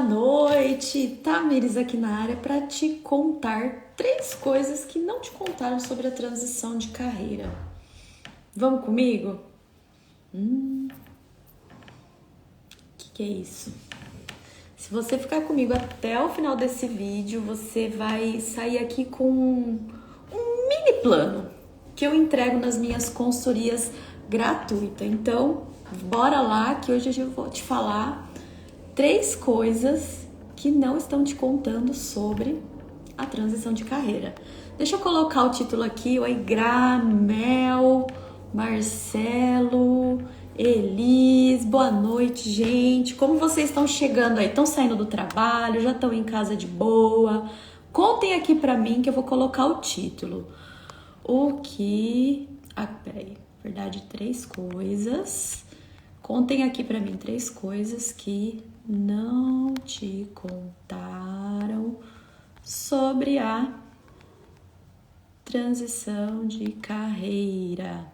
noite, Tamires aqui na área para te contar 3 coisas que não te contaram sobre a transição de carreira. Vamos comigo? Que é isso? Se você ficar comigo até o final desse vídeo, você vai sair aqui com um mini plano que eu entrego nas minhas consultorias gratuitas. Então, bora lá que hoje eu vou te falar 3 coisas que não estão te contando sobre a transição de carreira. Deixa eu colocar o título aqui. Oi, Gra, Mel, Marcelo, Elis, boa noite, gente. Como vocês estão chegando aí? Estão saindo do trabalho? Já estão em casa de boa? Contem aqui pra mim que eu vou colocar o título. Peraí. Verdade, 3 coisas. Contem aqui pra mim 3 coisas que não te contaram sobre a transição de carreira.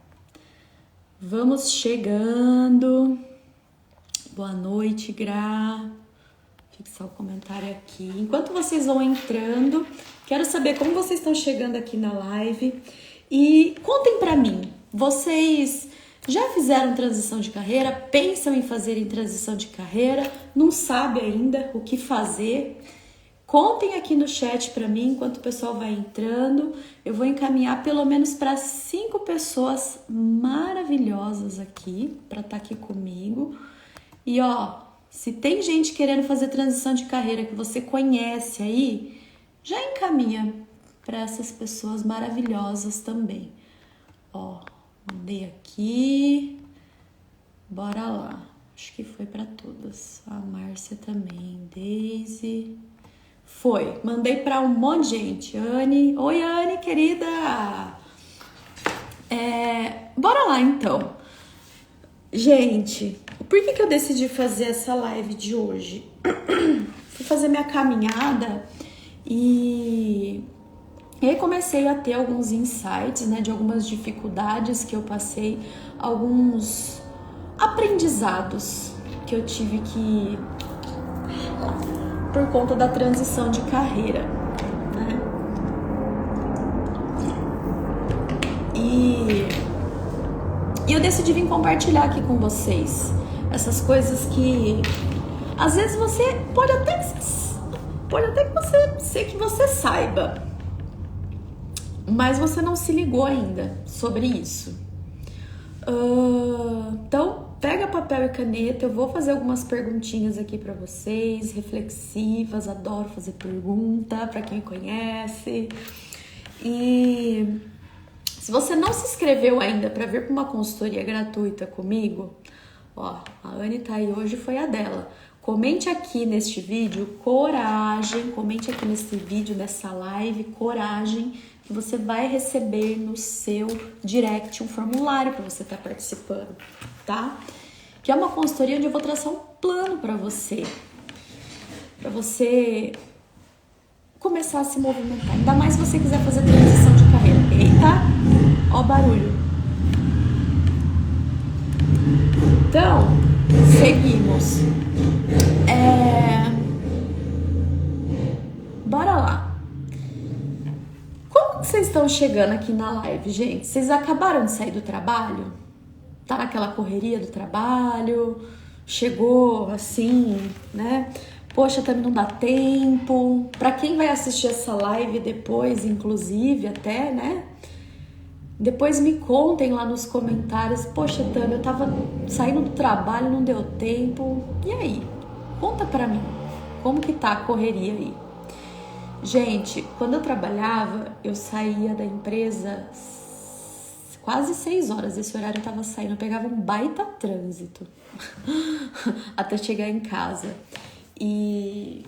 Vamos chegando. Boa noite, Gra. Fixar o comentário aqui. Enquanto vocês vão entrando, quero saber como vocês estão chegando aqui na live. E contem pra mim, vocês já fizeram transição de carreira? Pensam em fazer transição de carreira? Não sabe ainda o que fazer? Contem aqui no chat para mim, enquanto o pessoal vai entrando. Eu vou encaminhar pelo menos para 5 pessoas maravilhosas aqui, para estar aqui comigo. E ó, se tem gente querendo fazer transição de carreira que você conhece aí, já encaminha para essas pessoas maravilhosas também. Ó, mandei aqui. Bora lá. Acho que foi para todas. A Márcia também, Daisy. Foi, mandei para um monte de gente. Anne, oi Anne, querida. Bora lá então. Gente, por que eu decidi fazer essa live de hoje? Fui fazer minha caminhada e aí comecei a ter alguns insights, né, de algumas dificuldades que eu passei, alguns aprendizados que eu tive que por conta da transição de carreira, né? E eu decidi vir compartilhar aqui com vocês essas coisas que às vezes você pode até que você saiba, mas você não se ligou ainda sobre isso. Então, pega papel e caneta, eu vou fazer algumas perguntinhas aqui para vocês, reflexivas, adoro fazer pergunta para quem conhece. E se você não se inscreveu ainda para vir para uma consultoria gratuita comigo, ó, a Anne tá aí hoje, foi a dela. Comente aqui neste vídeo, coragem, comente aqui nesse vídeo, nessa live, coragem, que você vai receber no seu direct um formulário para você estar participando, tá? Que é uma consultoria onde eu vou traçar um plano para você começar a se movimentar. Ainda mais se você quiser fazer transição de carreira. Eita, ó o barulho. Então, seguimos. Bora lá. Como que vocês estão chegando aqui na live, gente? Vocês acabaram de sair do trabalho? Tá naquela correria do trabalho? Chegou assim, né? Poxa, também não dá tempo. Pra quem vai assistir essa live depois, inclusive, até, né? Depois me contem lá nos comentários. Poxa, Tânia, eu tava saindo do trabalho, não deu tempo. E aí? Conta pra mim. Como que tá a correria aí? Gente, quando eu trabalhava, eu saía da empresa quase 6 horas. Esse horário eu tava saindo, eu pegava um baita trânsito até chegar em casa. E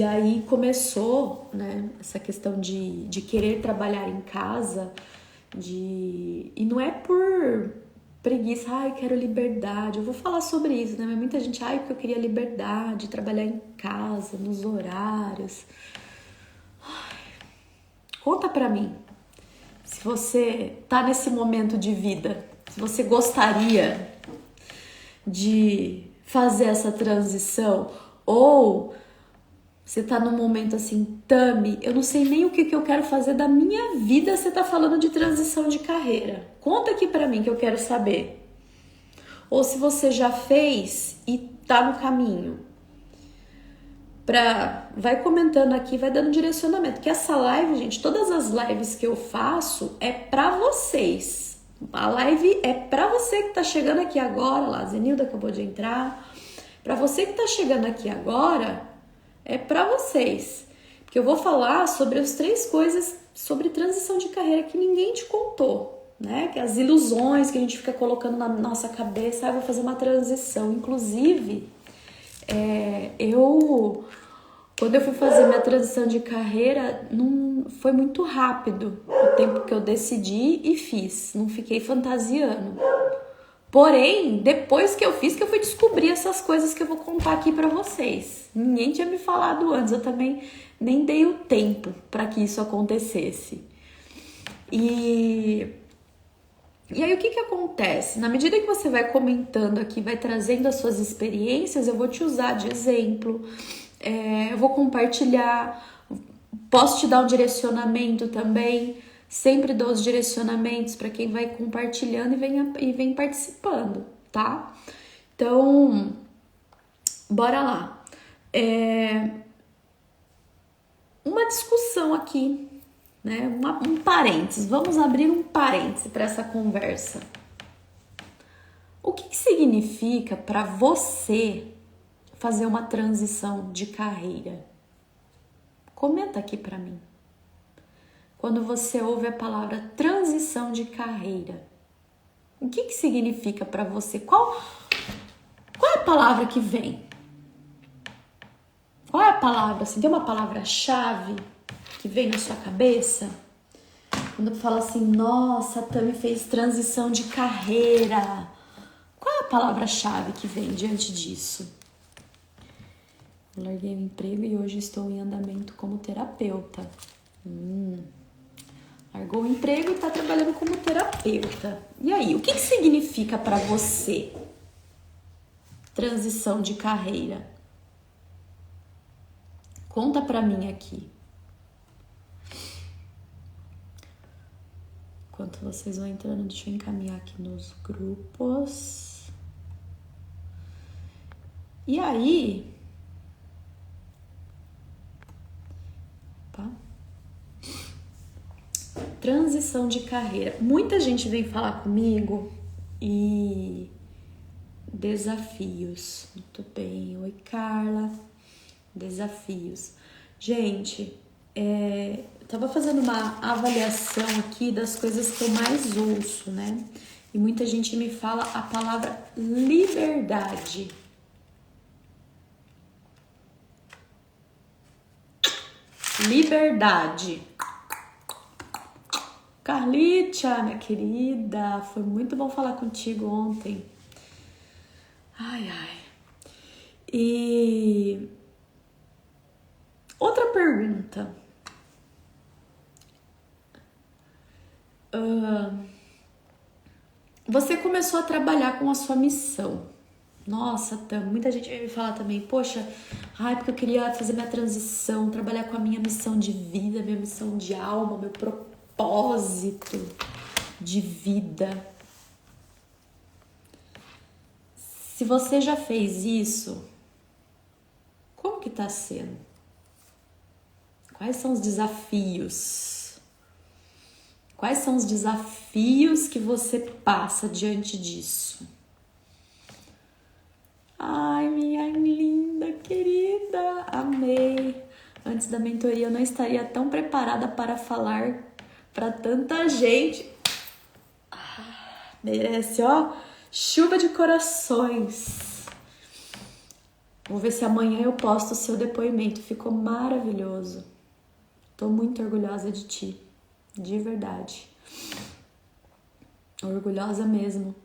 aí começou, né, essa questão de querer trabalhar em casa, e não é por preguiça, ai, quero liberdade. Eu vou falar sobre isso, né? Mas muita gente, ai, porque eu queria liberdade, trabalhar em casa, nos horários. Ai, conta pra mim, se você tá nesse momento de vida, se você gostaria de fazer essa transição, Ou você tá num momento assim, Tami, eu não sei nem o que eu quero fazer da minha vida, você tá falando de transição de carreira. Conta aqui pra mim que eu quero saber. Ou se você já fez e tá no caminho. Vai comentando aqui, vai dando direcionamento. Que essa live, gente, todas as lives que eu faço é pra vocês. A live é pra você que tá chegando aqui agora. Lá, a Zenilda acabou de entrar. Pra você que tá chegando aqui agora, é pra vocês. Porque eu vou falar sobre as 3 coisas sobre transição de carreira que ninguém te contou, né? Que as ilusões que a gente fica colocando na nossa cabeça, eu vou fazer uma transição. Inclusive, quando eu fui fazer minha transição de carreira, não foi muito rápido o tempo que eu decidi e fiz. Não fiquei fantasiando. Porém, depois que eu fiz, que eu fui descobrir essas coisas que eu vou contar aqui pra vocês. Ninguém tinha me falado antes, eu também nem dei o tempo para que isso acontecesse. E aí o que acontece? Na medida que você vai comentando aqui, vai trazendo as suas experiências, eu vou te usar de exemplo, eu vou compartilhar, posso te dar um direcionamento também. Sempre dou os direcionamentos para quem vai compartilhando e vem participando, tá? Então, bora lá. Uma discussão aqui, né? Um parênteses. Vamos abrir um parêntese para essa conversa. O que significa para você fazer uma transição de carreira? Comenta aqui para mim. Quando você ouve a palavra transição de carreira, o que significa para você? Qual é a palavra que vem? Qual é a palavra? Assim, tem uma palavra-chave que vem na sua cabeça? Quando fala assim, nossa, a Tami fez transição de carreira. Qual é a palavra-chave que vem diante disso? Eu larguei o emprego e hoje estou em andamento como terapeuta. Largou o emprego e está trabalhando como terapeuta. E aí, o que significa para você transição de carreira? Conta para mim aqui. Enquanto vocês vão entrando, deixa eu encaminhar aqui nos grupos. E aí... Opa. Transição de carreira. Muita gente vem falar comigo e desafios. Muito bem. Oi, Carla. Desafios. Gente, eu tava fazendo uma avaliação aqui das coisas que eu mais ouço, né? E muita gente me fala a palavra liberdade. Liberdade. Carlitia, minha querida, foi muito bom falar contigo ontem. Ai. E outra pergunta. Você começou a trabalhar com a sua missão. Nossa, muita gente vai me falar também, poxa, porque eu queria fazer minha transição, trabalhar com a minha missão de vida, minha missão de alma, meu propósito de vida. Se você já fez isso, como que tá sendo? Quais são os desafios? Quais são os desafios que você passa diante disso? Ai, minha linda, querida, amei. Antes da mentoria eu não estaria tão preparada para falar para tanta gente. Merece, ó, chuva de corações. Vou ver se amanhã eu posto o seu depoimento. Ficou maravilhoso. Tô muito orgulhosa de ti, de verdade. Orgulhosa mesmo.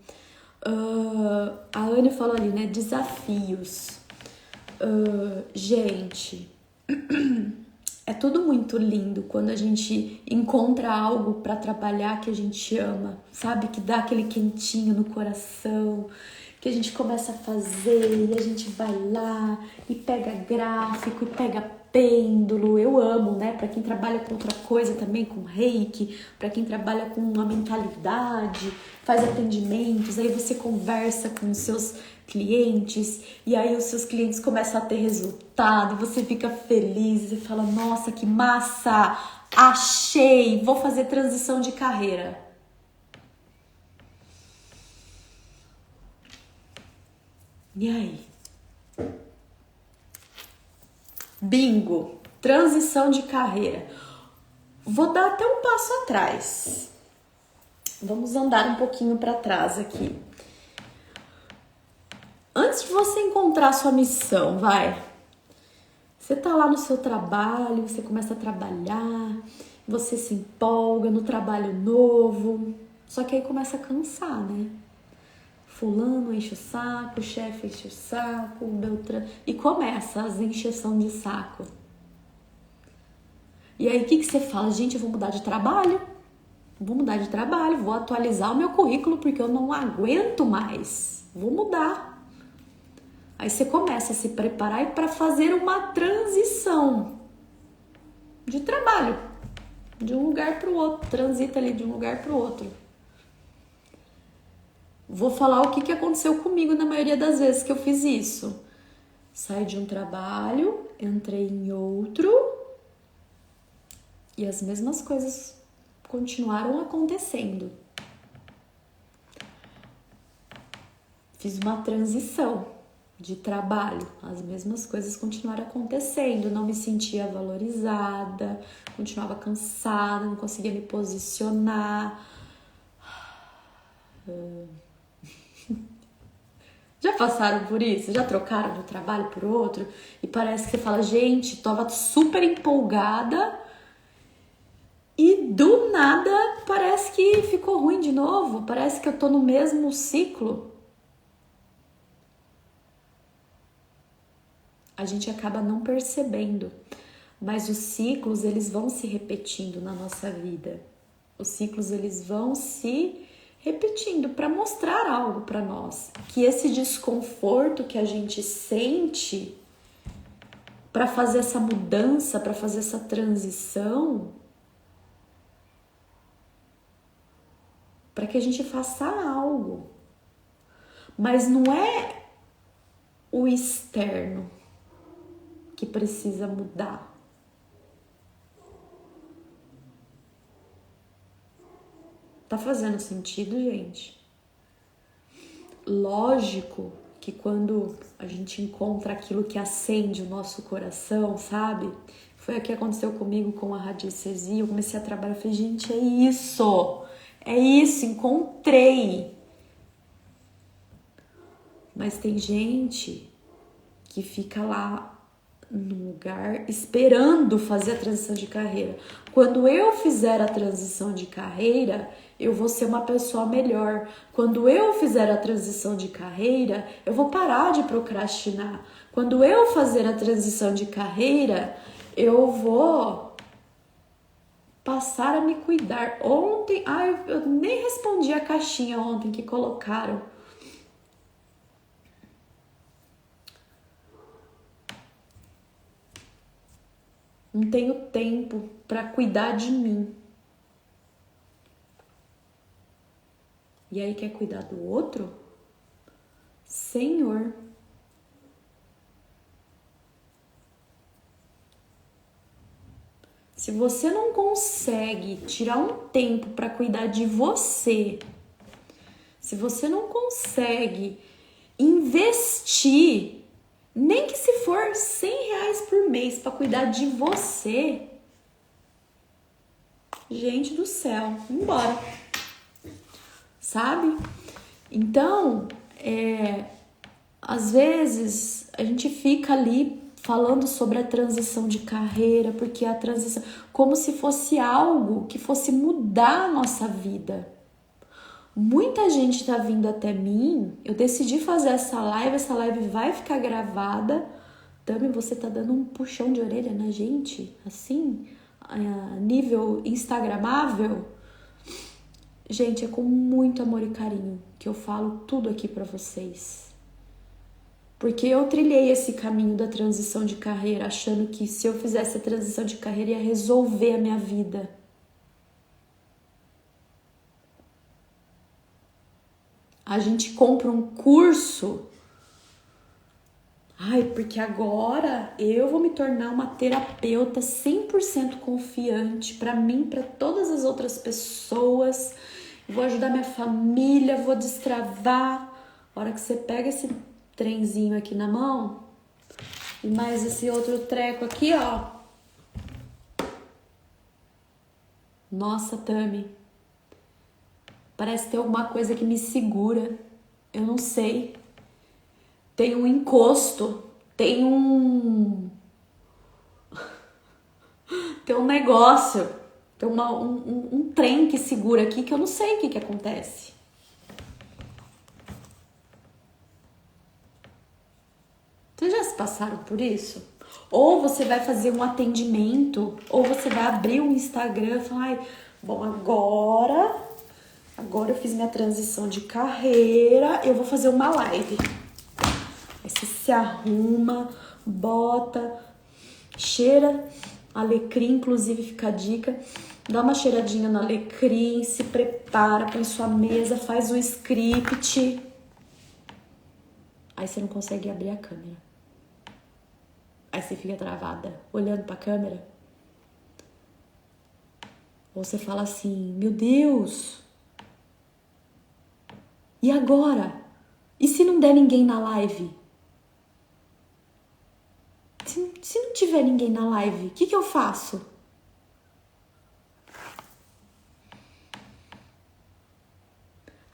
A Anne falou ali, né? Desafios. Gente, é tudo muito lindo quando a gente encontra algo para trabalhar que a gente ama, sabe? Que dá aquele quentinho no coração, que a gente começa a fazer e a gente vai lá e pega gráfico e pega pêndulo. Eu amo, né? Para quem trabalha com outra coisa também, com reiki, para quem trabalha com uma mentalidade, faz atendimentos, aí você conversa com os seus clientes e aí os seus clientes começam a ter resultado, você fica feliz e fala, nossa, que massa! Achei, vou fazer transição de carreira. E aí? Bingo, transição de carreira. Vou dar até um passo atrás. Vamos andar um pouquinho para trás aqui. Antes de você encontrar sua missão, você tá lá no seu trabalho, você começa a trabalhar, você se empolga no trabalho novo, só que aí começa a cansar, né? Fulano enche o saco, o chefe enche o saco, Beltrano... E começa as encheção de saco. E aí o que você fala? Gente, eu vou mudar de trabalho. Vou atualizar o meu currículo porque eu não aguento mais. Vou mudar. Aí você começa a se preparar para fazer uma transição de trabalho, de um lugar para o outro, transita ali de um lugar para o outro. Vou falar o que aconteceu comigo na maioria das vezes que eu fiz isso. Saí de um trabalho, entrei em outro e as mesmas coisas continuaram acontecendo. Fiz uma transição de trabalho, as mesmas coisas continuaram acontecendo, não me sentia valorizada, continuava cansada, não conseguia me posicionar. Já passaram por isso? Já trocaram de um trabalho por outro? E parece que você fala, gente, tava super empolgada e do nada parece que ficou ruim de novo, parece que eu tô no mesmo ciclo. A gente acaba não percebendo, mas os ciclos, eles vão se repetindo na nossa vida. Os ciclos, eles vão se repetindo para mostrar algo para nós. Que esse desconforto que a gente sente para fazer essa mudança, para fazer essa transição, para que a gente faça algo. Mas não é o externo que precisa mudar. Tá fazendo sentido, gente? Lógico que quando a gente encontra aquilo que acende o nosso coração, sabe? Foi o que aconteceu comigo com a radiestesia. Eu comecei a trabalhar e falei, gente, é isso, encontrei. Mas tem gente que fica lá num lugar esperando fazer a transição de carreira. Quando eu fizer a transição de carreira, eu vou ser uma pessoa melhor. Quando eu fizer a transição de carreira, eu vou parar de procrastinar. Quando eu fazer a transição de carreira, eu vou passar a me cuidar. Ontem, eu nem respondi a caixinha ontem que colocaram. Não tenho tempo para cuidar de mim. E aí quer cuidar do outro? Senhor. Se você não consegue tirar um tempo para cuidar de você, se você não consegue investir, nem que se for R$100 por mês para cuidar de você, gente do céu, embora. Sabe? Então, às vezes a gente fica ali falando sobre a transição de carreira, porque a transição, como se fosse algo que fosse mudar a nossa vida. Muita gente tá vindo até mim, eu decidi fazer essa live vai ficar gravada. Também você tá dando um puxão de orelha na gente, assim, a nível instagramável. Gente, é com muito amor e carinho que eu falo tudo aqui pra vocês. Porque eu trilhei esse caminho da transição de carreira, achando que se eu fizesse a transição de carreira ia resolver a minha vida. A gente compra um curso. Ai, porque agora eu vou me tornar uma terapeuta 100% confiante para mim, para todas as outras pessoas. Vou ajudar minha família, vou destravar. A hora que você pega esse trenzinho aqui na mão e mais esse outro treco aqui, ó. Nossa, Tami, parece ter alguma coisa que me segura. Eu não sei. Tem um encosto, tem um negócio, tem um trem que segura aqui que eu não sei o que acontece. Vocês já se passaram por isso? Ou você vai fazer um atendimento, ou você vai abrir um Instagram e falar, ai, bom, agora eu fiz minha transição de carreira, eu vou fazer uma live. Aí você se arruma, bota, cheira alecrim, inclusive fica a dica, dá uma cheiradinha no alecrim, se prepara, põe sua mesa, faz o script. Aí você não consegue abrir a câmera. Aí você fica travada, olhando pra câmera. Ou você fala assim, meu Deus, e agora? E se não der ninguém na live? Se não tiver ninguém na live, o que eu faço?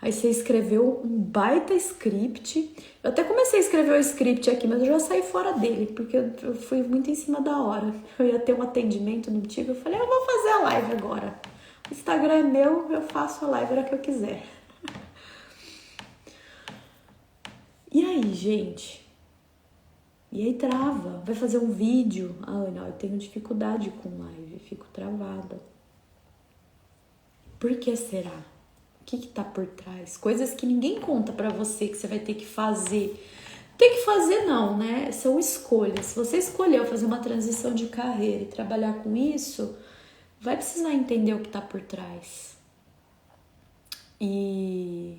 Aí você escreveu um baita script. Eu até comecei a escrever o script aqui, mas eu já saí fora dele, porque eu fui muito em cima da hora. Eu ia ter um atendimento, não tive. Eu falei, eu vou fazer a live agora. O Instagram é meu, eu faço a live a hora que eu quiser. E aí, gente? E aí trava, vai fazer um vídeo. Ah, não, eu tenho dificuldade com live, fico travada. Por que será? O que tá por trás? Coisas que ninguém conta pra você que você vai ter que fazer. Tem que fazer não, né? São escolhas. Se você escolheu fazer uma transição de carreira e trabalhar com isso, vai precisar entender o que tá por trás. E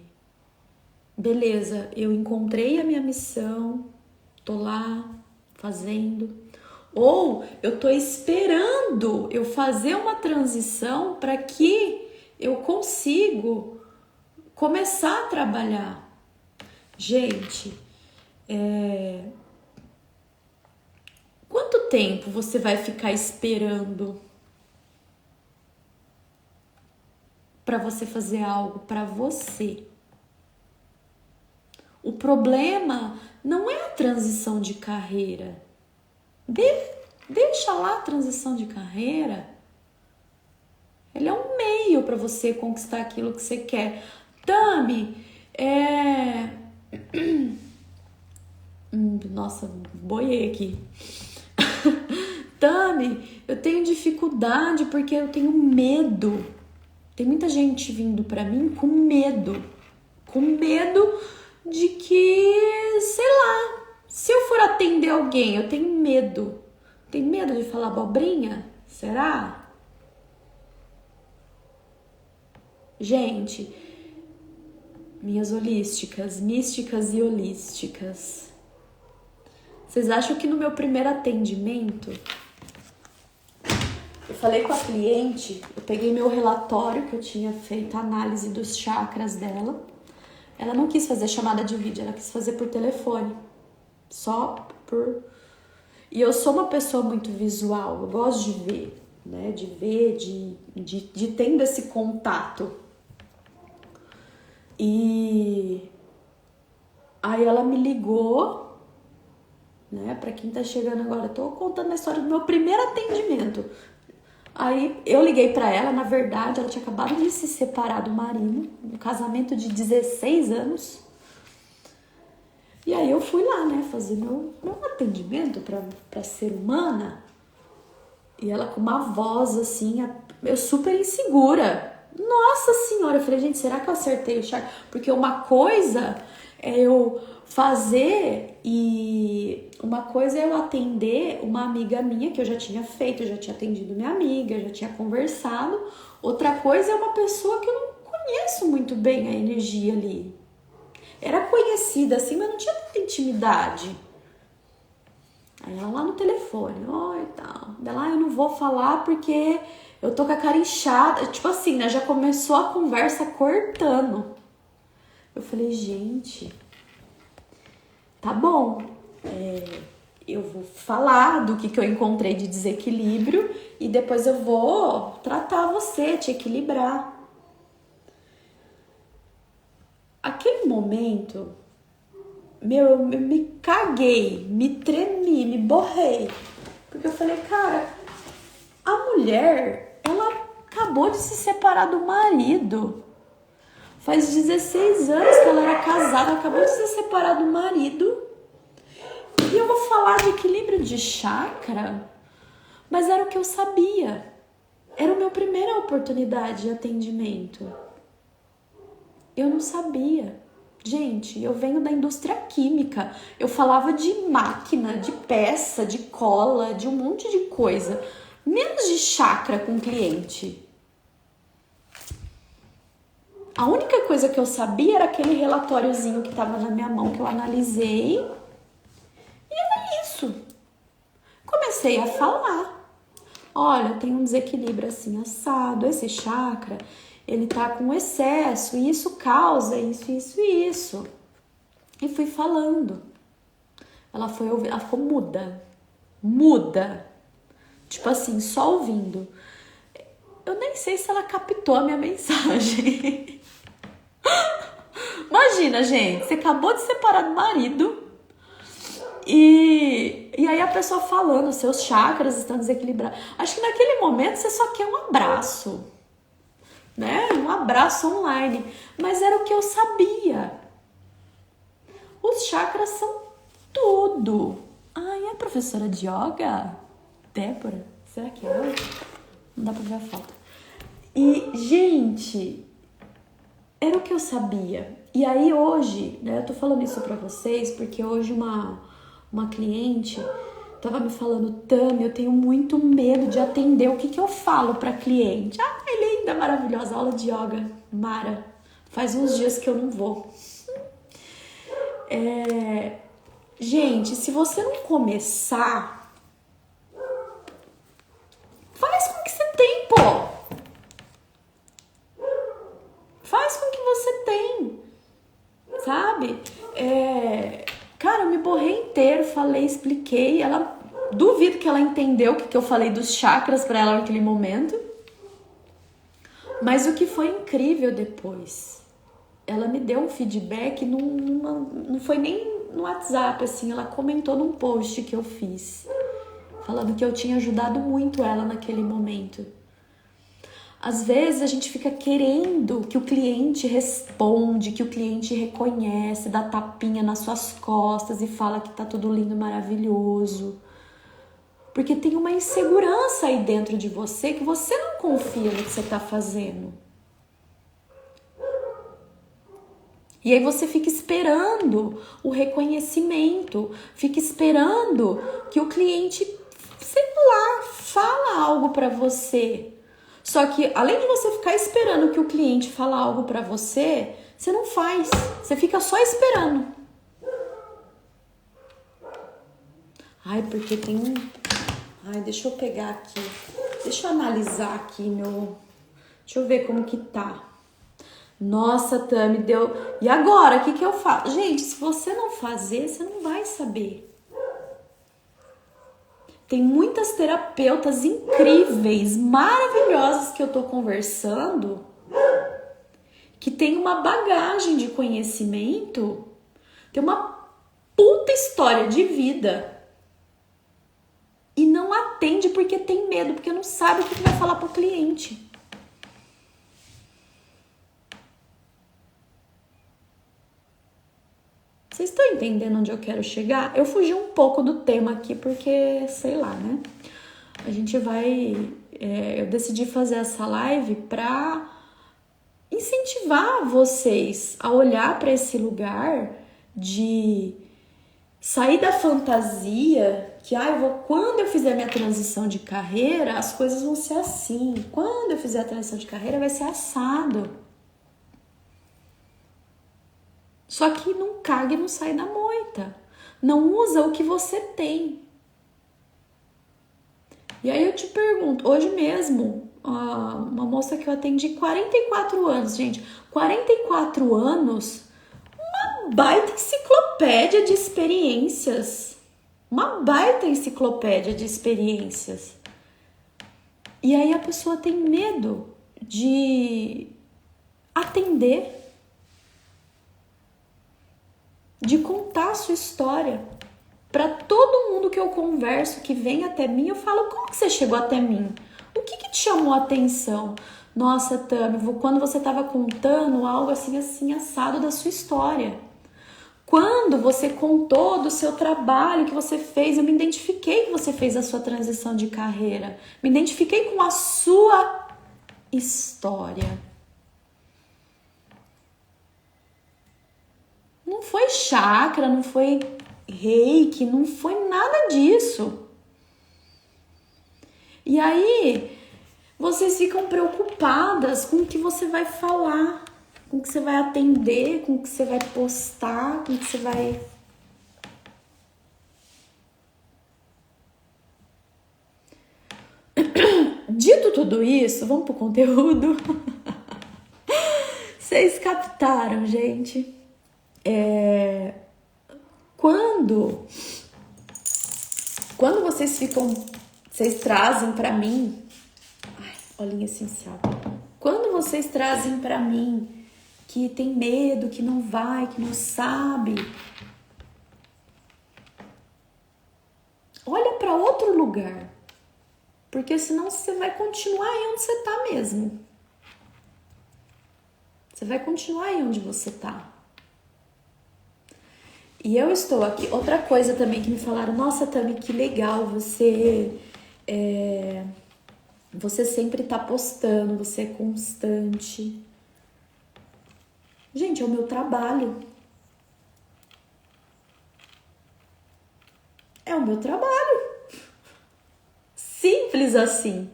beleza, eu encontrei a minha missão, tô lá fazendo. Ou eu tô esperando eu fazer uma transição para que eu consigo começar a trabalhar. Gente, quanto tempo você vai ficar esperando para você fazer algo para você? O problema não é a transição de carreira. Deixa lá a transição de carreira. Ele é um meio para você conquistar aquilo que você quer. Tami, Nossa, boiei aqui. Tami, eu tenho dificuldade porque eu tenho medo. Tem muita gente vindo pra mim com medo. Com medo de que, sei lá, se eu for atender alguém, eu tenho medo. Tem medo de falar abobrinha? Será? Gente, minhas holísticas, místicas e holísticas. Vocês acham que no meu primeiro atendimento, eu falei com a cliente, eu peguei meu relatório que eu tinha feito a análise dos chakras dela. Ela não quis fazer chamada de vídeo, ela quis fazer por telefone. E eu sou uma pessoa muito visual, eu gosto de ver, né? De tendo esse contato. E aí ela me ligou, né? Pra quem tá chegando agora, eu tô contando a história do meu primeiro atendimento. Aí eu liguei pra ela, na verdade, ela tinha acabado de se separar do marido, um casamento de 16 anos. E aí eu fui lá, né, fazer meu atendimento pra ser humana. E ela com uma voz assim, eu super insegura. Nossa senhora, eu falei, gente, será que eu acertei o chakra? Porque uma coisa é eu fazer e uma coisa é eu atender uma amiga minha que eu já tinha feito, eu já tinha atendido minha amiga, já tinha conversado. Outra coisa é uma pessoa que eu não conheço muito bem a energia ali. Era conhecida assim, mas não tinha tanta intimidade. Aí ela lá no telefone, oi, tal. Ela, eu não vou falar porque eu tô com a cara inchada. Tipo assim, né? Já começou a conversa cortando. Eu falei, gente, tá bom. Eu vou falar do que eu encontrei de desequilíbrio e depois eu vou tratar você, te equilibrar. Aquele momento, eu me caguei, me tremi, me borrei. Porque eu falei, cara, a mulher, ela acabou de se separar do marido. Faz 16 anos que ela era casada, acabou de se separar do marido. E eu vou falar de equilíbrio de chakra, mas era o que eu sabia. Era a minha primeira oportunidade de atendimento. Eu não sabia. Gente, eu venho da indústria química. Eu falava de máquina, de peça, de cola, de um monte de coisa. Menos de chakra com o cliente. A única coisa que eu sabia era aquele relatóriozinho que estava na minha mão, que eu analisei. E era isso. Comecei a falar. Olha, tem um desequilíbrio assim assado. Esse chakra, ele tá com excesso. E isso causa isso, isso e isso. E fui falando. Ela foi ouvir, ela ficou muda. Muda. Tipo assim, só ouvindo. Eu nem sei se ela captou a minha mensagem. Imagina, gente, você acabou de separar do marido e aí a pessoa falando, seus chakras estão desequilibrados. Acho que naquele momento você só quer um abraço, né? Um abraço online. Mas era o que eu sabia. Os chakras são tudo. Ai, é a professora de yoga? Débora? Será que é ela? Não dá pra ver a foto. E, gente, era o que eu sabia. E aí hoje, né, eu tô falando isso pra vocês porque hoje uma cliente tava me falando, Tami, eu tenho muito medo de atender. O que eu falo pra cliente? Ai, linda, maravilhosa, aula de yoga, Mara. Faz uns dias que eu não vou. Gente, se você não começar, faz com o que você tem, pô. Faz com o que você tem, sabe? Cara, eu me borrei inteiro, falei, expliquei. Ela, duvido que ela entendeu o que eu falei dos chakras pra ela naquele momento. Mas o que foi incrível depois, ela me deu um feedback, não foi nem no WhatsApp, assim, ela comentou num post que eu fiz, falando que eu tinha ajudado muito ela naquele momento. Às vezes a gente fica querendo que o cliente responde, que o cliente reconhece, dá tapinha nas suas costas e fala que tá tudo lindo, maravilhoso. Porque tem uma insegurança aí dentro de você que você não confia no que você tá fazendo. E aí você fica esperando o reconhecimento, fica esperando que o cliente, sei lá, fala algo pra você. Só que, além de você ficar esperando que o cliente fale algo pra você, você não faz. Você fica só esperando. Ai, porque tem um... Ai, deixa eu pegar aqui. Deixa eu analisar aqui meu... Deixa eu ver como que tá. Nossa, Tami, deu... E agora, o que eu faço? Gente, se você não fazer, você não vai saber. Tem muitas terapeutas incríveis, maravilhosas que eu tô conversando, que tem uma bagagem de conhecimento, tem uma puta história de vida e não atende porque tem medo, porque não sabe o que vai falar pro cliente. Vocês estão entendendo onde eu quero chegar? Eu fugi um pouco do tema aqui porque, sei lá, né? A gente vai... eu decidi fazer essa live pra incentivar vocês a olhar para esse lugar de sair da fantasia que quando eu fizer minha transição de carreira, as coisas vão ser assim. Quando eu fizer a transição de carreira, vai ser assado. Só que não caga e não sai da moita. Não usa o que você tem. E aí eu te pergunto, hoje mesmo, uma moça que eu atendi 44 anos, gente, 44 anos, uma baita enciclopédia de experiências. Uma baita enciclopédia de experiências. E aí a pessoa tem medo de atender, de contar a sua história. Para todo mundo que eu converso, que vem até mim, eu falo, como que você chegou até mim? O que te chamou a atenção? Nossa, Tami, quando você estava contando algo assim, assado da sua história. Quando você contou do seu trabalho que você fez, eu me identifiquei que você fez a sua transição de carreira. Me identifiquei com a sua história. Não foi chakra, não foi reiki, não foi nada disso. E aí, vocês ficam preocupadas com o que você vai falar, com o que você vai atender, com o que você vai postar, com o que você vai... Dito tudo isso, vamos pro conteúdo. Vocês captaram, gente? Quando vocês trazem pra mim, olhinho essencial. Quando vocês trazem pra mim que tem medo, que não vai, que não sabe, olha pra outro lugar, porque senão você vai continuar aí onde você tá mesmo. Você vai continuar aí onde você tá. E eu estou aqui. Outra coisa também que me falaram, nossa, Tami, que legal, você sempre tá postando, você é constante. Gente, é o meu trabalho. É o meu trabalho. Simples assim.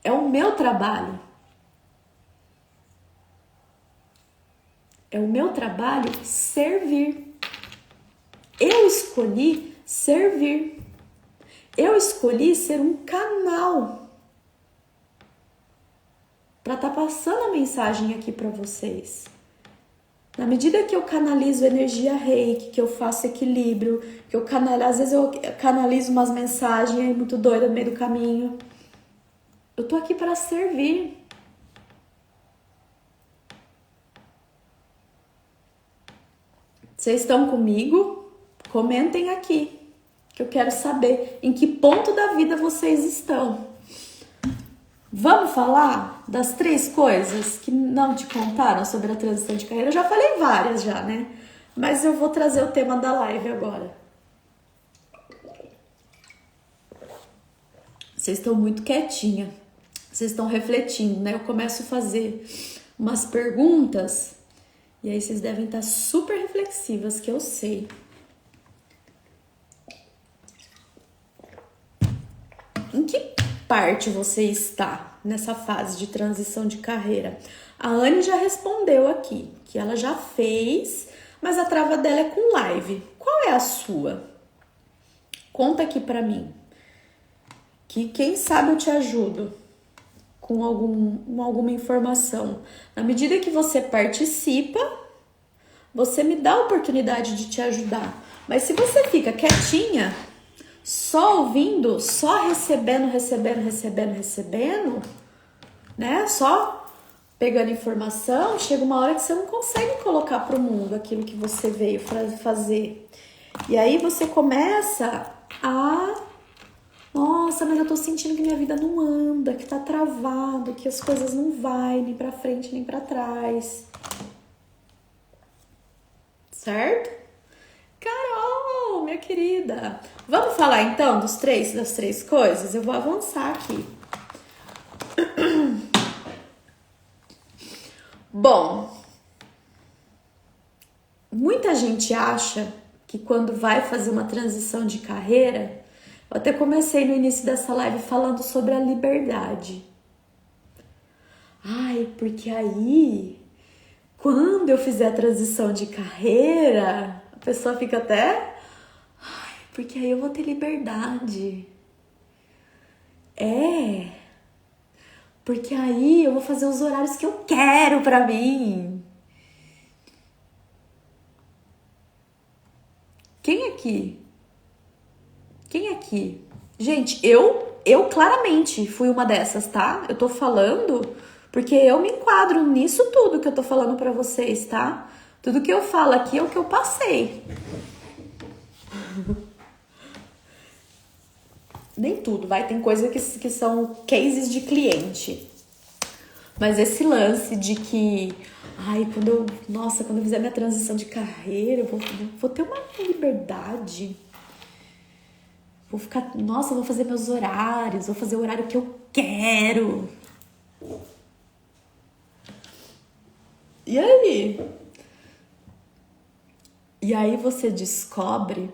É o meu trabalho. É o meu trabalho servir. Eu escolhi servir. Eu escolhi ser um canal para estar passando a mensagem aqui para vocês. Na medida que eu canalizo energia reiki, que eu faço equilíbrio, que eu às vezes eu canalizo umas mensagens aí muito doidas no meio do caminho. Eu tô aqui para servir. Vocês estão comigo? Comentem aqui, que eu quero saber em que ponto da vida vocês estão. Vamos falar das 3 coisas que não te contaram sobre a transição de carreira? Eu já falei várias já, né? Mas eu vou trazer o tema da live agora. Vocês estão muito quietinha. Vocês estão refletindo, né? Eu começo a fazer umas perguntas e aí vocês devem estar super reflexivas, que eu sei. Em que parte você está nessa fase de transição de carreira? A Anne já respondeu aqui, que ela já fez, mas a trava dela é com live. Qual é a sua? Conta aqui pra mim, que quem sabe eu te ajudo com alguma informação. Na medida que você participa, você me dá a oportunidade de te ajudar. Mas se você fica quietinha, só ouvindo, só recebendo, né? Só pegando informação, chega uma hora que você não consegue colocar pro mundo aquilo que você veio fazer. E aí você começa a... Nossa, mas eu tô sentindo que minha vida não anda, que tá travado, que as coisas não vai nem pra frente nem pra trás. Certo? Carol, minha querida, vamos falar então das 3 coisas? Eu vou avançar aqui. Bom, muita gente acha que quando vai fazer uma transição de carreira, eu até comecei no início dessa live falando sobre a liberdade. Ai, porque aí, quando eu fizer a transição de carreira, a pessoa fica até... Ai, porque aí eu vou ter liberdade. Porque aí eu vou fazer os horários que eu quero pra mim. Quem aqui? Gente, eu claramente fui uma dessas, tá? Eu tô falando porque eu me enquadro nisso tudo que eu tô falando pra vocês, tá? Tudo que eu falo aqui é o que eu passei. Nem tudo, vai. Tem coisa que são cases de cliente. Mas esse lance de que... Ai, quando eu fizer minha transição de carreira, eu vou ter uma liberdade. Vou ficar... Nossa, eu vou fazer meus horários. Vou fazer o horário que eu quero. E aí? E aí você descobre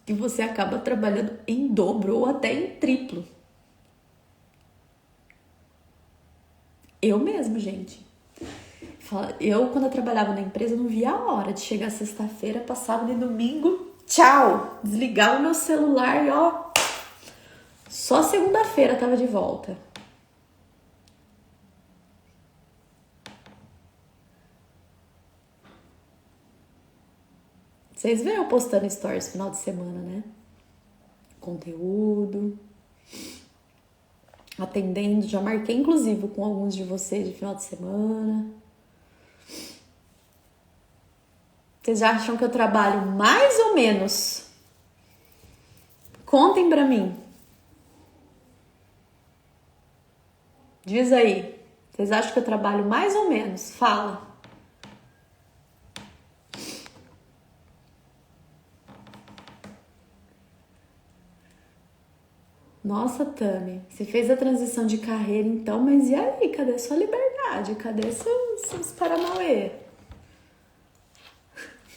que você acaba trabalhando em dobro ou até em triplo. Eu mesmo, gente. Eu, quando eu trabalhava na empresa, não via a hora de chegar sexta-feira, passava de domingo, tchau! Desligava o meu celular e ó... Só segunda-feira tava de volta. Vocês veem eu postando stories no final de semana, né? Conteúdo. Atendendo, já marquei inclusive com alguns de vocês de final de semana. Vocês já acham que eu trabalho mais ou menos? Contem pra mim. Diz aí. Vocês acham que eu trabalho mais ou menos? Fala. Nossa, Tami, você fez a transição de carreira então, mas e aí? Cadê sua liberdade? Cadê seus paranauê?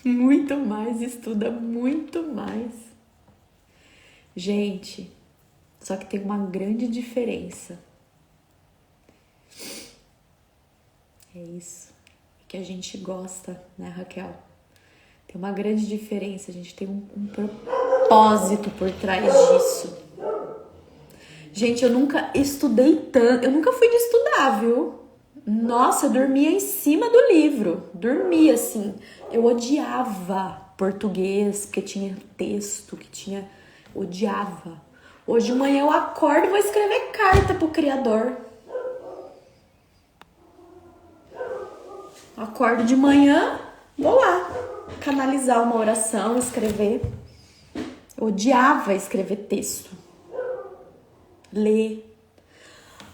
Muito mais, estuda muito mais. Gente, só que tem uma grande diferença. É isso que a gente gosta, né, Raquel? Tem uma grande diferença, a gente tem um propósito por trás disso. Gente, eu nunca estudei tanto, eu nunca fui de estudar, viu? Nossa, eu dormia em cima do livro, dormia assim. Eu odiava português, porque tinha texto, odiava. Hoje de manhã eu acordo e vou escrever carta pro Criador. Acordo de manhã, vou lá canalizar uma oração, escrever. Eu odiava escrever texto. Ler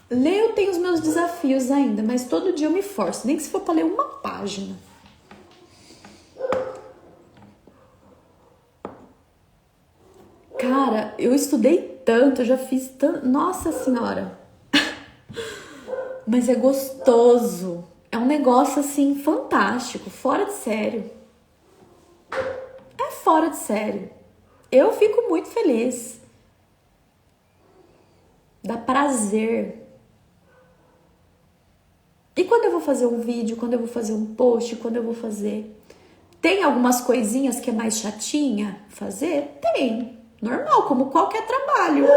eu tenho os meus desafios ainda, mas todo dia eu me forço, nem que se for para ler uma página. Cara, eu estudei tanto, eu já fiz tanto, nossa senhora. Mas é gostoso, é um negócio assim fantástico, fora de sério. É fora de sério. Eu fico muito feliz. Dá prazer. E quando eu vou fazer um vídeo, quando eu vou fazer um post, quando eu vou fazer... Tem algumas coisinhas que é mais chatinha fazer? Tem. Normal, como qualquer trabalho.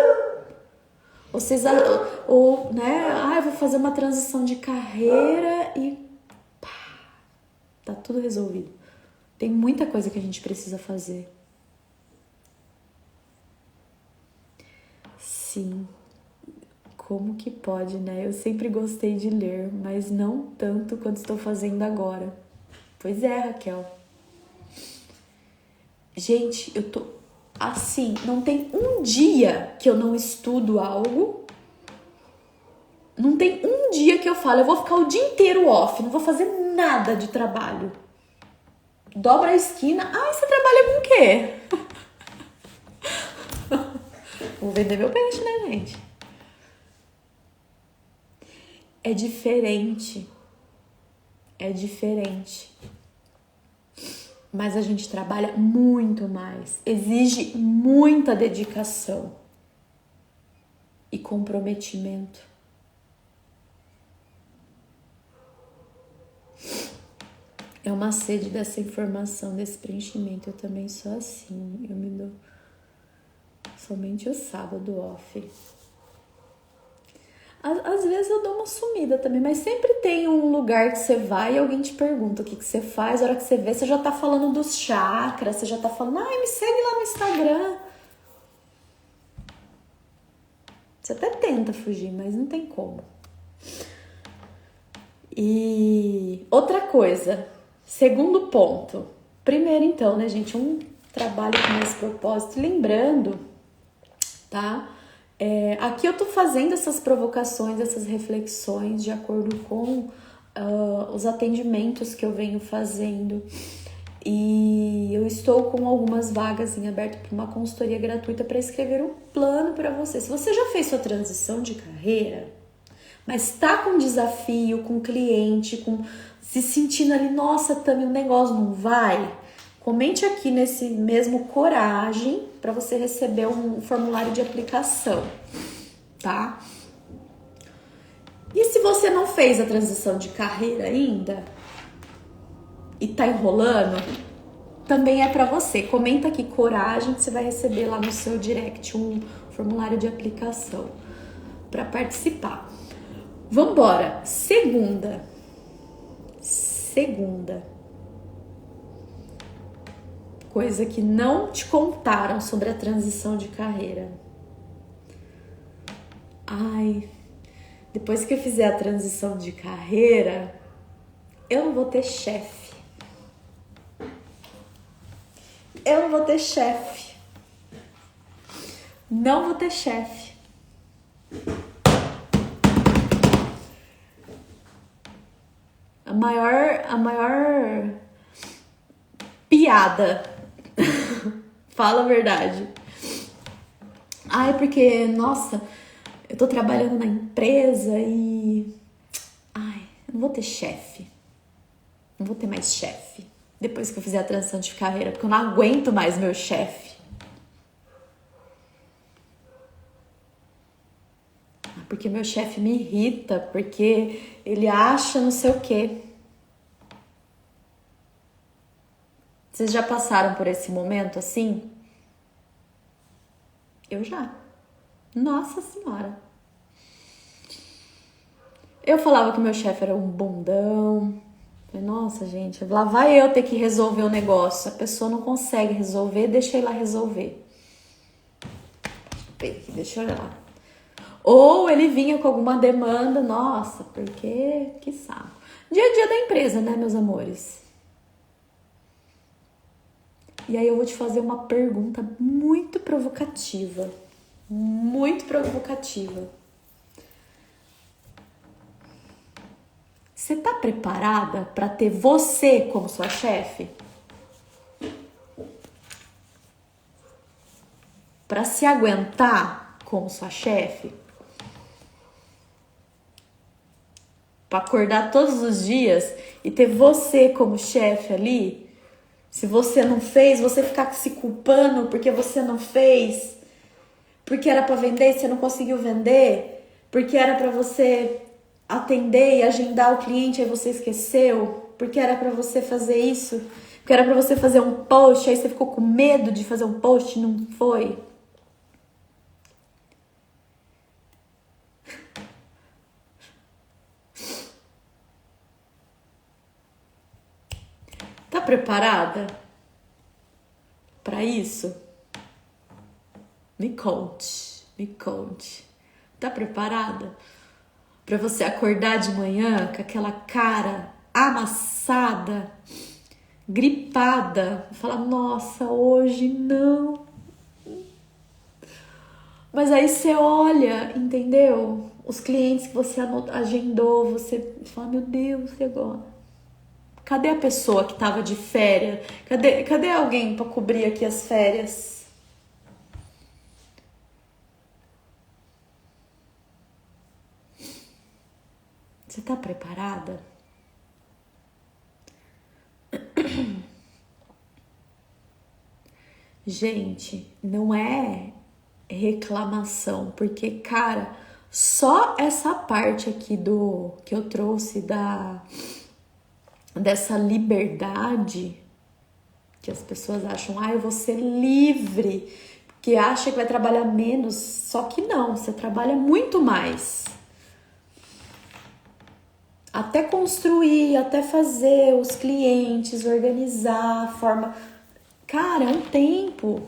Ou, né? Eu vou fazer uma transição de carreira e... pá, tá tudo resolvido. Tem muita coisa que a gente precisa fazer. Sim. Como que pode, né? Eu sempre gostei de ler, mas não tanto quanto estou fazendo agora. Pois é, Raquel. Gente, eu tô assim, não tem um dia que eu não estudo algo. Não tem um dia que eu falo, eu vou ficar o dia inteiro off, não vou fazer nada de trabalho. Dobra a esquina, você trabalha com o quê? Vou vender meu peixe, né, gente? é diferente. É diferente. Mas a gente trabalha muito mais. Exige muita dedicação e comprometimento. É uma sede dessa informação, desse preenchimento. Eu também sou assim. Eu me dou somente o sábado off. Às vezes eu dou uma sumida também, mas sempre tem um lugar que você vai e alguém te pergunta o que você faz. A hora que você vê, você já tá falando dos chakras, você já tá falando, ai, me segue lá no Instagram. Você até tenta fugir, mas não tem como. E outra coisa, segundo ponto. Primeiro então, né, gente, um trabalho com esse propósito. Lembrando, tá? Aqui eu tô fazendo essas provocações, essas reflexões de acordo com os atendimentos que eu venho fazendo. E eu estou com algumas vagas em aberto para uma consultoria gratuita para escrever um plano para você. Se você já fez sua transição de carreira, mas tá com desafio, com cliente, se sentindo ali, nossa, Tami, o negócio não vai, comente aqui nesse mesmo coragem para você receber um formulário de aplicação, tá? E se você não fez a transição de carreira ainda e tá enrolando, também é para você. Comenta aqui coragem que você vai receber lá no seu direct um formulário de aplicação para participar. Vambora! Segunda. Coisa que não te contaram sobre a transição de carreira. Ai, depois que eu fizer a transição de carreira, eu não vou ter chefe. Não vou ter chefe. A maior piada. Fala a verdade. Ai, porque, nossa, eu tô trabalhando na empresa e... Ai, eu não vou ter chefe. Não vou ter mais chefe. Depois que eu fizer a transição de carreira, porque eu não aguento mais meu chefe. Porque meu chefe me irrita, porque ele acha não sei o quê. Vocês já passaram por esse momento assim? Eu já. Nossa Senhora. Eu falava que meu chefe era um bundão. Falei, nossa, gente, lá vai eu ter que resolver o negócio. A pessoa não consegue resolver, deixa eu ir lá resolver. Deixa eu olhar lá. Ou ele vinha com alguma demanda, nossa, porque que saco. Dia a dia da empresa, né, meus amores? E aí eu vou te fazer uma pergunta muito provocativa. Muito provocativa. Você tá preparada para ter você como sua chefe? Para se aguentar como sua chefe? Para acordar todos os dias e ter você como chefe ali? Se você não fez, você ficar se culpando porque você não fez, porque era para vender e você não conseguiu vender, porque era para você atender e agendar o cliente e você esqueceu, porque era para você fazer isso, porque era para você fazer um post, aí você ficou com medo de fazer um post e não foi. Tá preparada para isso? Me conte. Tá preparada para você acordar de manhã com aquela cara amassada, gripada, falar, nossa, hoje não. Mas aí você olha, entendeu? Os clientes que você agendou, você fala, meu Deus, e agora? Cadê a pessoa que tava de férias? Cadê alguém para cobrir aqui as férias? Você tá preparada? Gente, não é reclamação, porque, cara, só essa parte aqui do que eu trouxe dessa liberdade que as pessoas acham, eu vou ser livre, que acha que vai trabalhar menos, só que não, você trabalha muito mais. Até construir, até fazer os clientes, organizar a forma. Cara, é um tempo.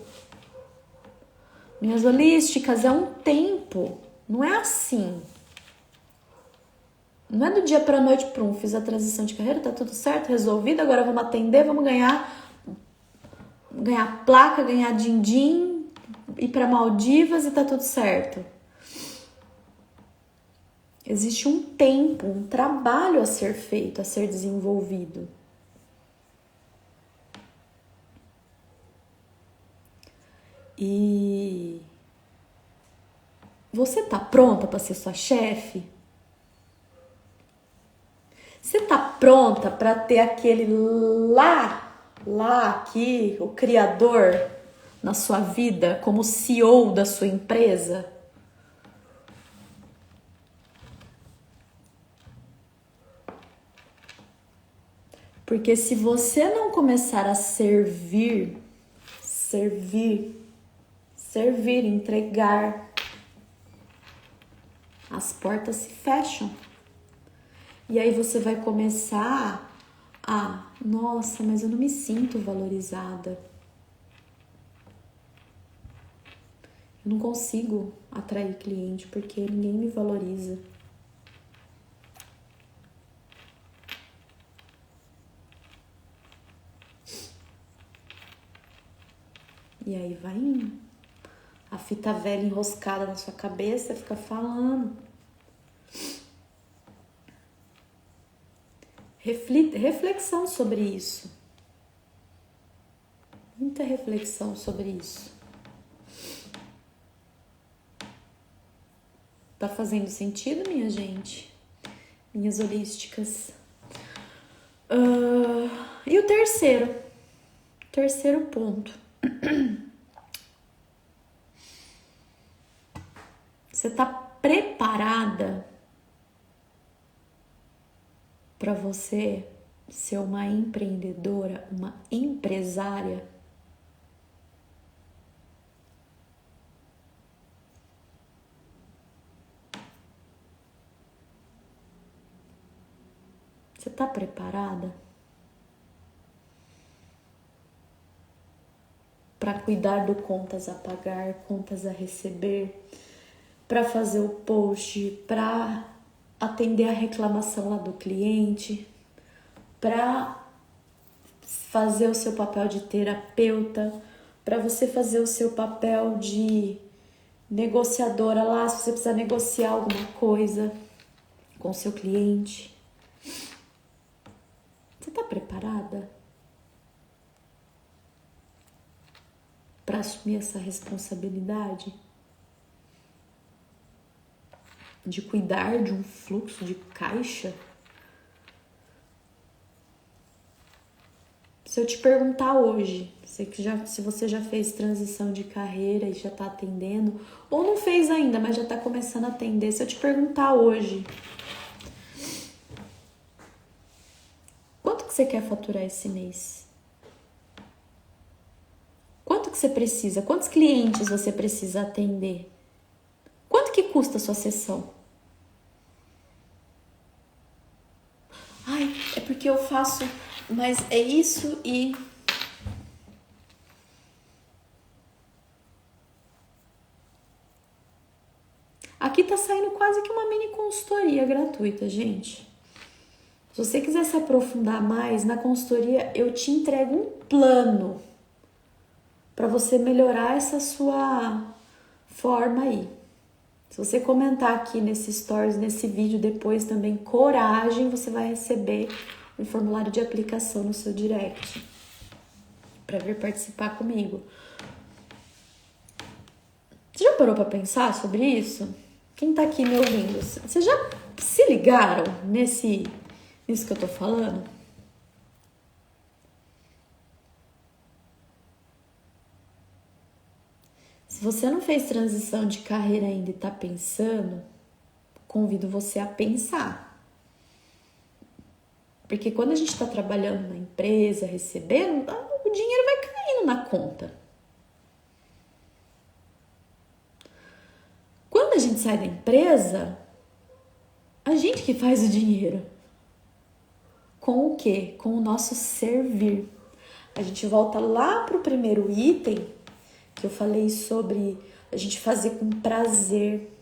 Minhas holísticas é um tempo. Não é assim. Não é do dia pra noite, fiz a transição de carreira, tá tudo certo, resolvido, agora vamos atender, vamos ganhar placa, ganhar din-din, ir pra Maldivas e tá tudo certo. Existe um tempo, um trabalho a ser feito, a ser desenvolvido. E você tá pronta para ser sua chefe? Você tá pronta para ter aquele lá aqui, o criador na sua vida, como CEO da sua empresa? Porque se você não começar a servir, entregar, as portas se fecham. E aí você vai começar nossa, mas eu não me sinto valorizada. Eu não consigo atrair cliente porque ninguém me valoriza. E aí vai indo. A fita velha enroscada na sua cabeça fica falando. Reflexão sobre isso. Muita reflexão sobre isso. Tá fazendo sentido, minha gente? Minhas holísticas. E o terceiro ponto. Você tá preparada para você ser uma empreendedora, uma empresária? Você tá preparada para cuidar do contas a pagar, contas a receber, para fazer o post, para atender a reclamação lá do cliente, para fazer o seu papel de terapeuta, para você fazer o seu papel de negociadora lá, se você precisar negociar alguma coisa com o seu cliente? Você tá preparada para assumir essa responsabilidade de cuidar de um fluxo de caixa? Se eu te perguntar hoje, se você já fez transição de carreira e já tá atendendo, ou não fez ainda, mas já tá começando a atender, se eu te perguntar hoje, quanto que você quer faturar esse mês? Quanto que você precisa? Quantos clientes você precisa atender? Quanto que custa a sua sessão? É porque eu faço, mas é isso e... Aqui tá saindo quase que uma mini consultoria gratuita, gente. Se você quiser se aprofundar mais, na consultoria eu te entrego um plano para você melhorar essa sua forma aí. Se você comentar aqui nesse stories, nesse vídeo depois também, coragem, você vai receber um formulário de aplicação no seu direct para vir participar comigo. Você já parou para pensar sobre isso? Quem tá aqui me ouvindo, você já Se ligaram nisso que eu tô falando? Se você não fez transição de carreira ainda e tá pensando, convido você a pensar. Porque quando a gente está trabalhando na empresa, recebendo, o dinheiro vai caindo na conta. Quando a gente sai da empresa, a gente que faz o dinheiro. Com o quê? Com o nosso servir. A gente volta lá pro primeiro item que eu falei sobre a gente fazer com prazer,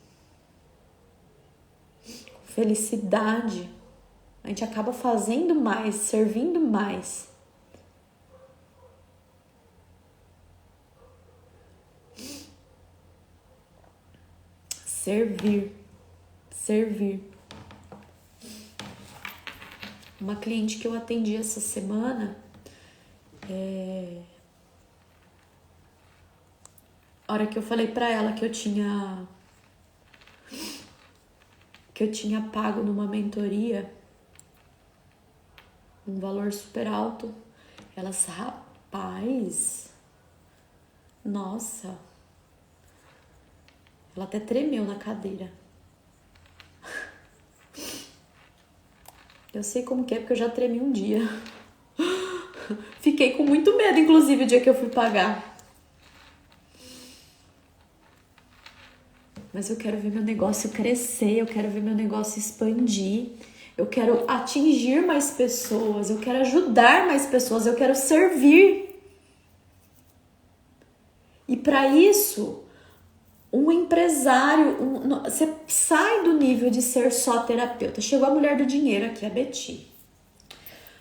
com felicidade. A gente acaba fazendo mais, servindo mais. Servir. Uma cliente que eu atendi essa semana, a hora que eu falei pra ela que eu tinha pago numa mentoria um valor super alto, ela, rapaz, nossa, ela até tremeu na cadeira. Eu sei como que é, porque eu já tremi um dia. Fiquei com muito medo, inclusive, o dia que eu fui pagar. Mas eu quero ver meu negócio crescer, eu quero ver meu negócio expandir, eu quero atingir mais pessoas, eu quero ajudar mais pessoas, eu quero servir. E para isso, um empresário, você sai do nível de ser só terapeuta. Chegou a mulher do dinheiro aqui, a Betty.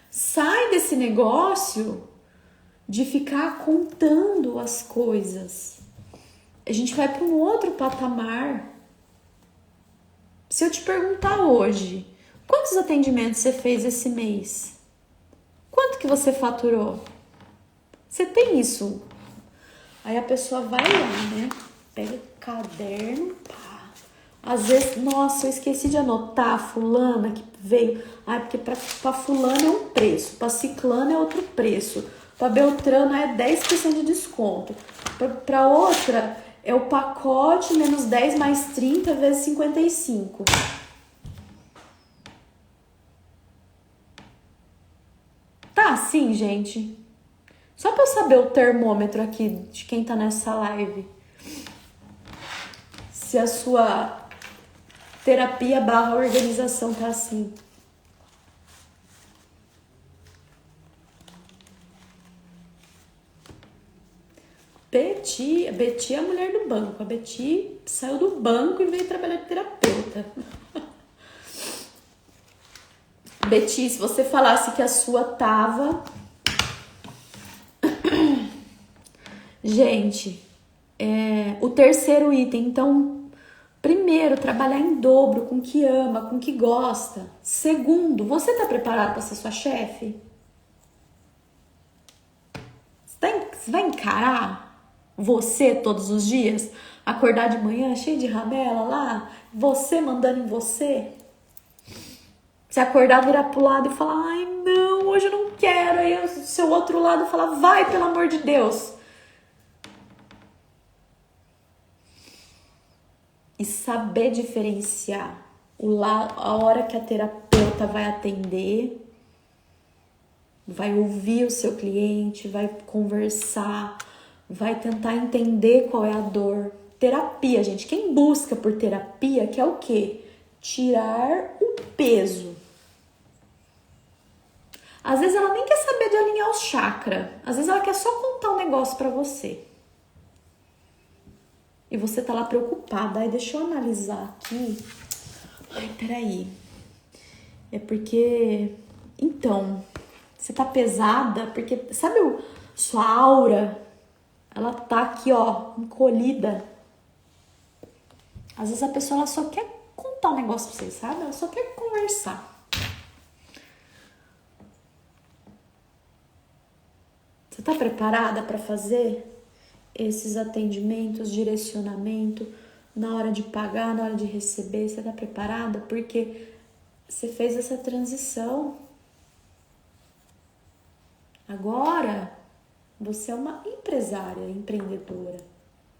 Sai desse negócio de ficar contando as coisas. A gente vai para um outro patamar. Se eu te perguntar hoje, quantos atendimentos você fez esse mês? Quanto que você faturou? Você tem isso? Aí a pessoa vai lá, né? Pega o caderno, pá. Às vezes, nossa, eu esqueci de anotar a fulana que veio. Ah, porque pra fulana é um preço, pra ciclana é outro preço, pra beltrana é 10% de desconto, pra outra é o pacote menos 10 mais 30 vezes 55. Tá assim, gente? Só pra eu saber o termômetro aqui de quem tá nessa live. Se a sua terapia / organização tá assim. A Betty é a mulher do banco. A Betty saiu do banco e veio trabalhar de terapeuta. Betty, se você falasse que a sua tava... Gente, o terceiro item, então, primeiro, trabalhar em dobro com o que ama, com o que gosta. Segundo, você tá preparado para ser sua chefe? Você vai encarar você todos os dias? Acordar de manhã cheio de ramela lá? Você mandando em você? Você acordar, virar pro lado e falar, ai não, hoje eu não quero. Aí o seu outro lado fala, vai, pelo amor de Deus. E saber diferenciar a hora que a terapeuta vai atender, vai ouvir o seu cliente, vai conversar, vai tentar entender qual é a dor. Terapia, gente, quem busca por terapia quer o quê? Tirar o peso. Às vezes ela nem quer saber de alinhar os chakras, às vezes ela quer só contar um negócio pra você. E você tá lá preocupada. Aí deixa eu analisar aqui. Ai, peraí. É porque... Então, você tá pesada porque... Sabe sua aura? Ela tá aqui, ó, encolhida. Às vezes a pessoa ela só quer contar um negócio pra você, sabe? Ela só quer conversar. Você tá preparada pra fazer esses atendimentos, direcionamento na hora de pagar, na hora de receber, você tá preparada? Porque você fez essa transição. Agora, você é uma empresária, empreendedora.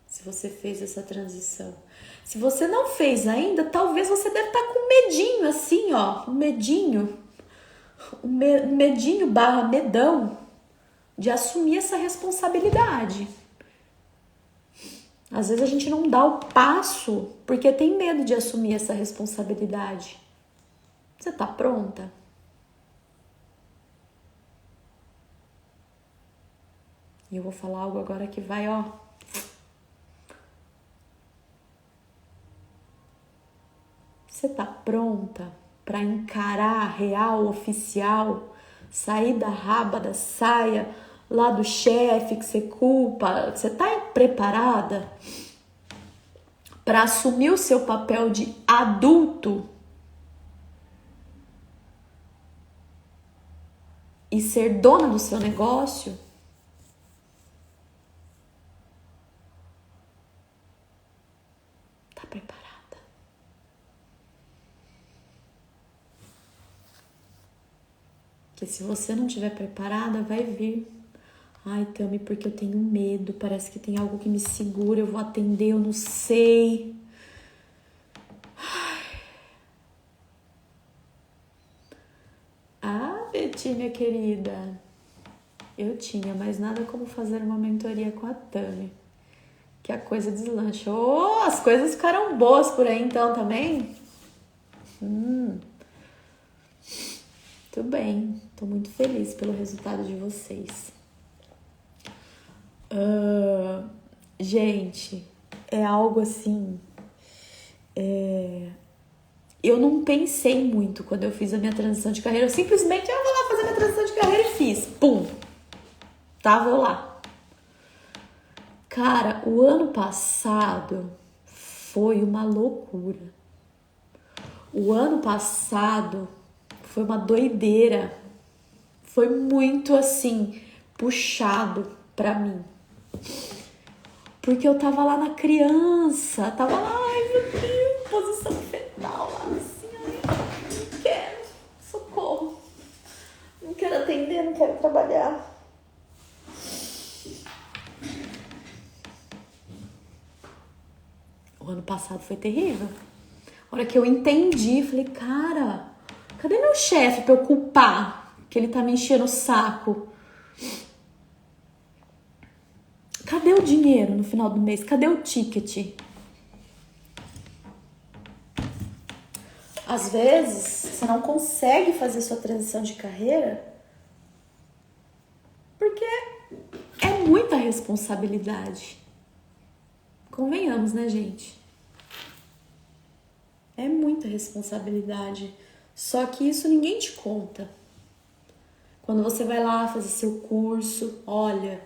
Se você fez essa transição. Se você não fez ainda, talvez você deve estar com medinho, assim, ó. Medinho barra medão de assumir essa responsabilidade. Às vezes a gente não dá o passo porque tem medo de assumir essa responsabilidade. Você tá pronta? E eu vou falar algo agora que vai, ó. Você tá pronta para encarar a real, oficial, sair da raba da saia lá do chefe que você culpa? Você tá preparada para assumir o seu papel de adulto e ser dona do seu negócio? Tá preparada? Porque se você não estiver preparada, vai vir. Ai, Tami, porque eu tenho medo, parece que tem algo que me segura, eu vou atender, eu não sei. Ah, Betinha querida, eu tinha, mas nada como fazer uma mentoria com a Tami, que a coisa deslancha. Oh, as coisas ficaram boas por aí então também? Muito bem, tô muito feliz pelo resultado de vocês. Gente, é algo assim. Eu não pensei muito quando eu fiz a minha transição de carreira. Eu simplesmente vou lá fazer minha transição de carreira e fiz. Pum! Tava lá. Cara, o ano passado foi uma loucura. O ano passado foi uma doideira. Foi muito assim, puxado pra mim. Porque eu tava lá na criança, tava lá, ai meu Deus, posição fetal lá assim, ai, não quero, socorro. Não quero atender, não quero trabalhar. O ano passado foi terrível. A hora que eu entendi, falei, cara, cadê meu chefe pra eu culpar que ele tá me enchendo o saco? Cadê o dinheiro no final do mês? Cadê o ticket? Às vezes, você não consegue fazer sua transição de carreira porque é muita responsabilidade. Convenhamos, né, gente? É muita responsabilidade. Só que isso ninguém te conta. Quando você vai lá fazer seu curso, olha,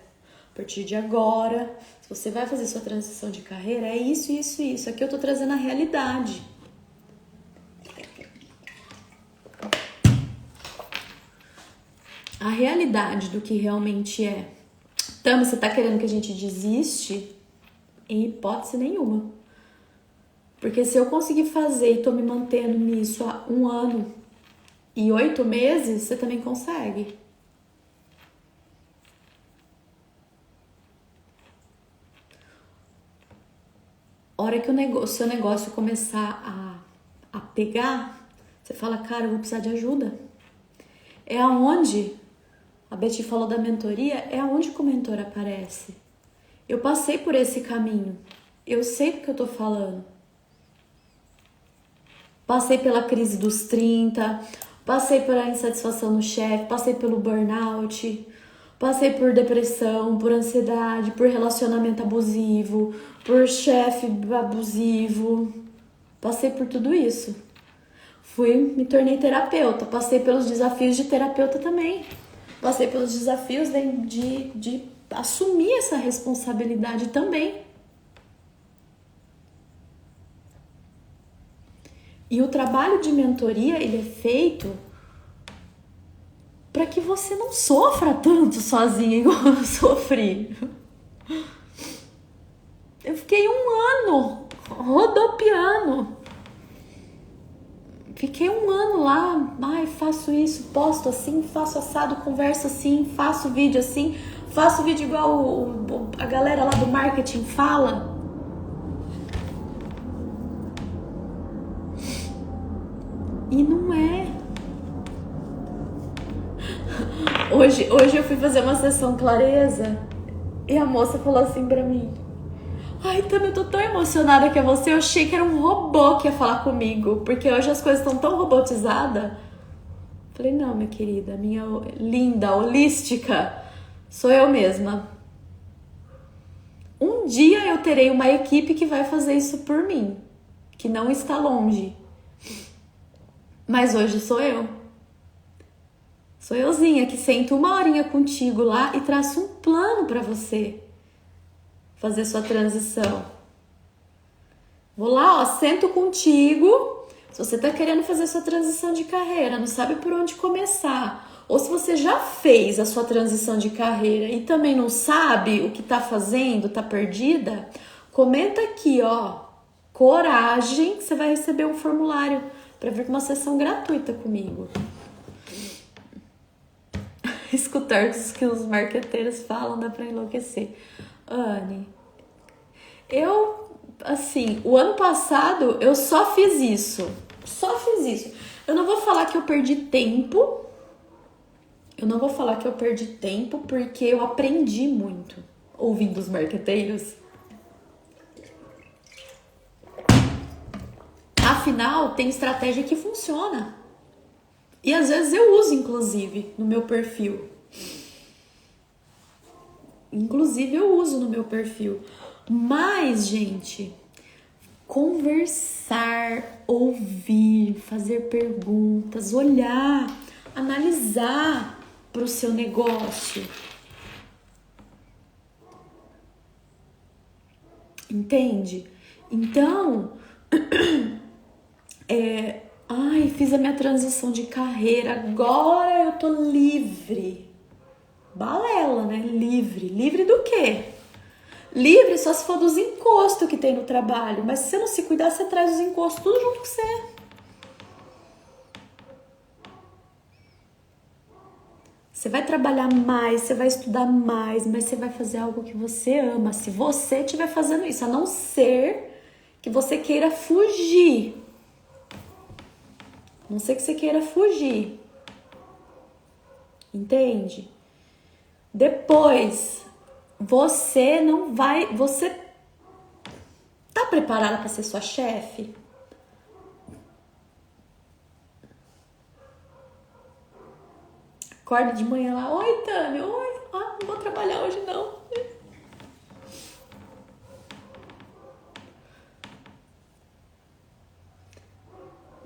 a partir de agora, se você vai fazer sua transição de carreira, é isso, isso, isso. Aqui eu tô trazendo a realidade. A realidade do que realmente é. Tami, você tá querendo que a gente desiste? Em hipótese nenhuma. Porque se eu conseguir fazer e tô me mantendo nisso há 1 ano e 8 meses, você também consegue. A hora que o seu negócio começar a pegar, você fala, cara, eu vou precisar de ajuda. É aonde, a Betty falou da mentoria, é aonde que o mentor aparece. Eu passei por esse caminho. Eu sei do que eu tô falando. Passei pela crise dos 30, passei pela insatisfação no chefe, passei pelo burnout, passei por depressão, por ansiedade, por relacionamento abusivo, por chefe abusivo. Passei por tudo isso. Me tornei terapeuta, passei pelos desafios de terapeuta também. Passei pelos desafios de assumir essa responsabilidade também. E o trabalho de mentoria, ele é feito para que você não sofra tanto sozinha igual eu sofri. Eu fiquei 1 ano faço isso, posto assim, faço assado, converso assim, faço vídeo assim, faço vídeo igual a galera lá do marketing fala. E não é. Hoje eu fui fazer uma sessão clareza e a moça falou assim pra mim: ai, Tami, eu tô tão emocionada que é você. Eu achei que era um robô que ia falar comigo, porque hoje as coisas estão tão robotizadas. Falei, não, minha querida, minha linda, holística, sou eu mesma. Um dia eu terei uma equipe que vai fazer isso por mim, que não está longe. Mas hoje sou eu. Sou euzinha que sento uma horinha contigo lá e traço um plano pra você fazer sua transição. Vou lá, ó, sento contigo. Se você tá querendo fazer sua transição de carreira, não sabe por onde começar, ou se você já fez a sua transição de carreira e também não sabe o que tá fazendo, tá perdida, comenta aqui, ó, coragem, que você vai receber um formulário para vir com uma sessão gratuita comigo. Escutar os que os marqueteiros falam dá pra enlouquecer. Anne, assim, o ano passado eu só fiz isso. Eu não vou falar que eu perdi tempo. Porque eu aprendi muito ouvindo os marqueteiros. Afinal, tem estratégia que funciona. E às vezes eu uso, inclusive, no meu perfil. Mas, gente, conversar, ouvir, fazer perguntas, olhar, analisar para o seu negócio. Entende? Então, fiz a minha transição de carreira, agora eu tô livre. Balela, né? Livre. Livre do quê? Livre só se for dos encostos que tem no trabalho. Mas se você não se cuidar, você traz os encostos tudo junto com você. Você vai trabalhar mais, você vai estudar mais, mas você vai fazer algo que você ama. Se você estiver fazendo isso, a não ser que você queira fugir. A não ser que você queira fugir. Entende? Depois, você não vai... Você tá preparada para ser sua chefe? Acorda de manhã lá, oi, Tami, oi, não vou trabalhar hoje não.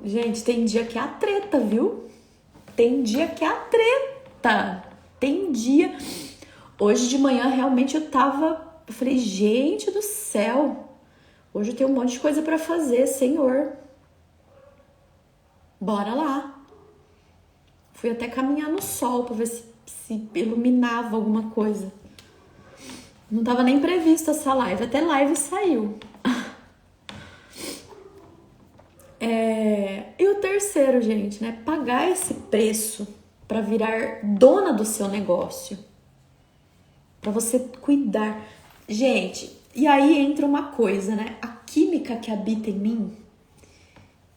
Gente, tem dia que é a treta, viu? Tem dia que é a treta. Tem dia... Hoje de manhã realmente eu falei, gente do céu, hoje eu tenho um monte de coisa pra fazer, Senhor. Bora lá. Fui até caminhar no sol pra ver se iluminava alguma coisa. Não tava nem prevista essa live, até live saiu. E o terceiro, gente, né? Pagar esse preço pra virar dona do seu negócio. Pra você cuidar. Gente, e aí entra uma coisa, né? A química que habita em mim,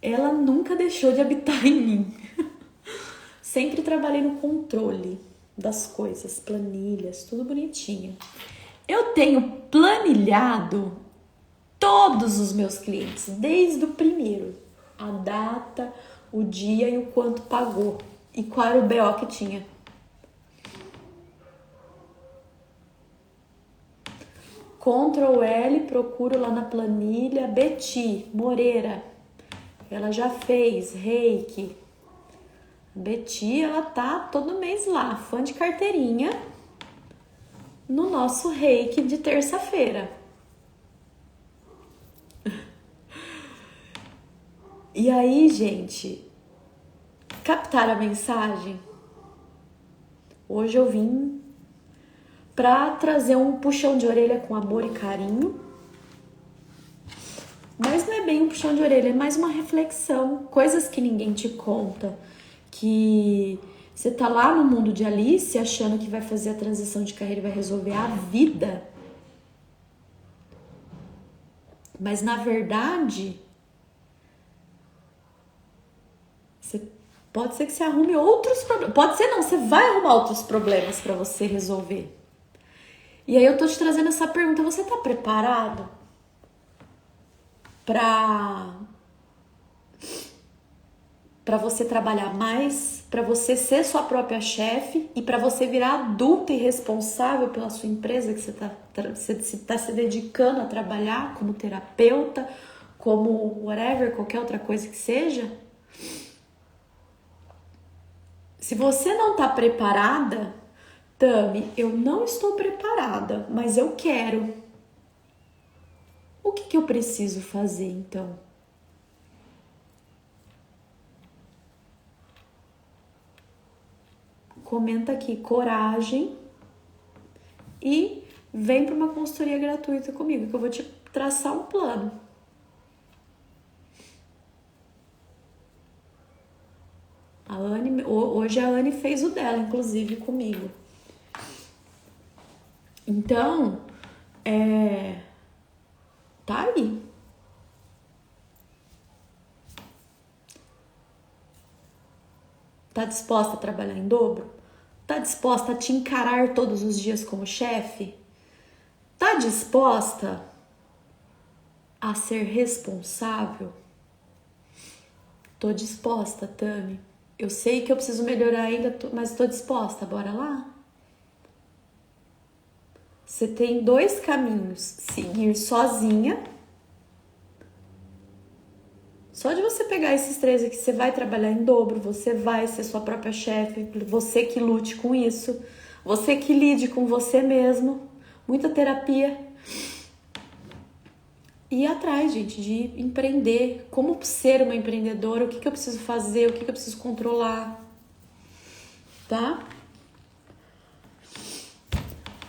ela nunca deixou de habitar em mim. Sempre trabalhei no controle das coisas, planilhas, tudo bonitinho. Eu tenho planilhado todos os meus clientes, desde o primeiro. A data, o dia e o quanto pagou. E qual era o BO que tinha. Ctrl L, procuro lá na planilha, Betty Moreira. Ela já fez reiki. Betty, ela tá todo mês lá, fã de carteirinha, no nosso reiki de terça-feira. E aí, gente, captaram a mensagem? Hoje eu vim pra trazer um puxão de orelha com amor e carinho. Mas não é bem um puxão de orelha, é mais uma reflexão, coisas que ninguém te conta, que você tá lá no mundo de Alice achando que vai fazer a transição de carreira e vai resolver a vida. Mas na verdade, pode ser que você arrume outros problemas. Pode ser não, você vai arrumar outros problemas para você resolver. E aí eu tô te trazendo essa pergunta, você tá preparado para você trabalhar mais, para você ser sua própria chefe e para você virar adulta e responsável pela sua empresa que você tá se dedicando a trabalhar como terapeuta, como whatever, qualquer outra coisa que seja? Se você não tá preparada, Tami, eu não estou preparada, mas eu quero. O que eu preciso fazer então? Comenta aqui coragem e vem para uma consultoria gratuita comigo, que eu vou te traçar um plano. Hoje a Anne fez o dela, inclusive, comigo. Então, tá aí. Tá disposta a trabalhar em dobro? Tá disposta a te encarar todos os dias como chefe? Tá disposta a ser responsável? Tô disposta, Tami. Eu sei que eu preciso melhorar ainda, mas tô disposta. Bora lá? Você tem 2 caminhos. Seguir sozinha. Só de você pegar esses 3 aqui, você vai trabalhar em dobro, você vai ser sua própria chefe, você que lute com isso, você que lide com você mesmo, muita terapia. E ir atrás, gente, de empreender, como ser uma empreendedora, o que eu preciso fazer, o que eu preciso controlar, tá?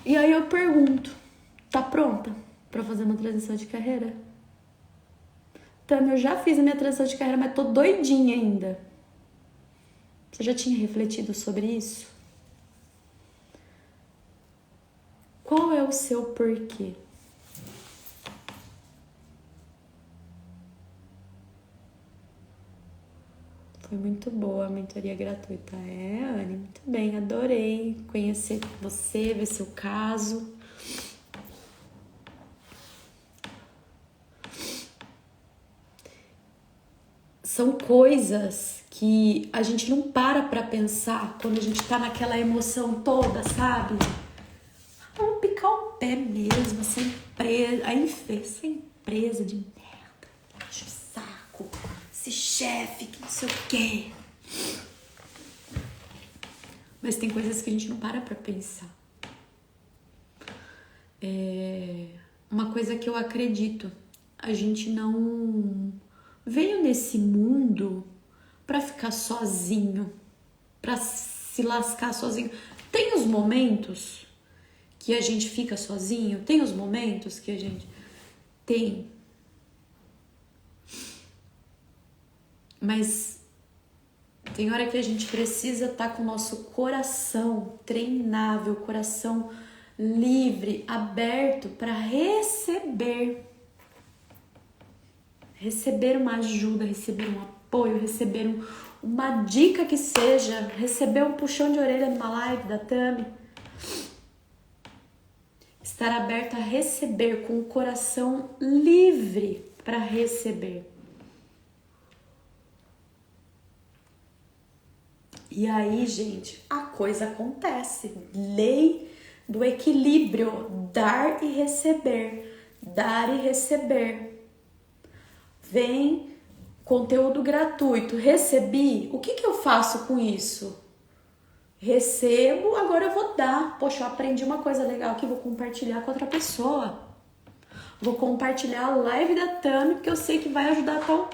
E aí eu pergunto, tá pronta pra fazer uma transição de carreira? Tami, eu já fiz a minha transição de carreira, mas tô doidinha ainda. Você já tinha refletido sobre isso? Qual é o seu porquê? Foi muito boa a mentoria gratuita. Anne, muito bem, adorei conhecer você, ver seu caso. São coisas que a gente não para pra pensar quando a gente tá naquela emoção toda, sabe? Vamos picar o pé mesmo, essa empresa de merda, enche o saco, esse chefe que não sei o quê. Mas tem coisas que a gente não para pra pensar. Uma coisa que eu acredito, a gente não veio nesse mundo pra ficar sozinho, pra se lascar sozinho. Tem os momentos que a gente fica sozinho, tem os momentos que a gente tem. Mas tem hora que a gente precisa estar com o nosso coração treinável, coração livre, aberto para receber uma ajuda, receber um apoio, receber uma dica que seja, receber um puxão de orelha numa live da Tami. Estar aberto a receber, com o coração livre para receber. E aí, gente, a coisa acontece. Lei do equilíbrio, dar e receber, dar e receber. Vem conteúdo gratuito, recebi, o que eu faço com isso? Recebo, agora eu vou dar. Poxa, eu aprendi uma coisa legal que vou compartilhar com outra pessoa. Vou compartilhar a live da Tami, porque eu sei que vai ajudar a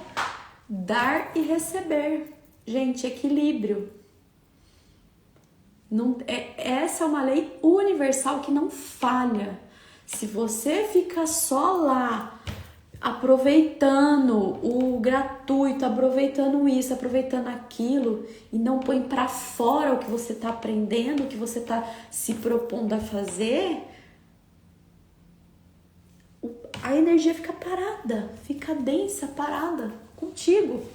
dar e receber. Gente, equilíbrio. Não, essa é uma lei universal que não falha. Se você fica só lá, aproveitando o gratuito, aproveitando isso, aproveitando aquilo e não põe pra fora o que você tá aprendendo, o que você tá se propondo a fazer, a energia fica parada, fica densa, parada contigo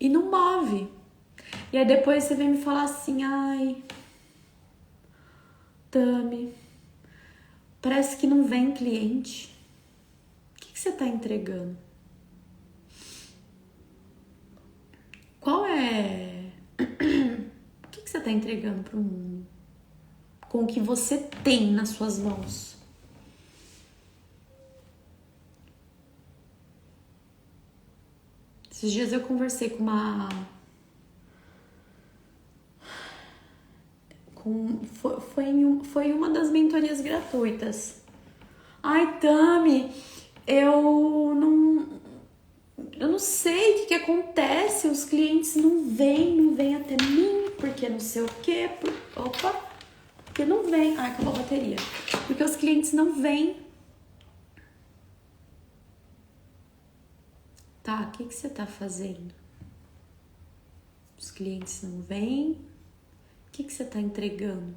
e não move. E aí depois você vem me falar assim, ai, Tami, parece que não vem cliente. O que você tá entregando? Qual é... O que você tá entregando pro mundo? Com o que você tem nas suas mãos? Esses dias eu conversei com uma... Foi uma das mentorias gratuitas. Ai, Tami, eu não sei o que acontece, os clientes não vêm até mim, porque não sei o quê. Porque não vem. Ai, acabou a bateria. Porque os clientes não vêm. Tá, o que você tá fazendo? Os clientes não vêm. O que você tá entregando?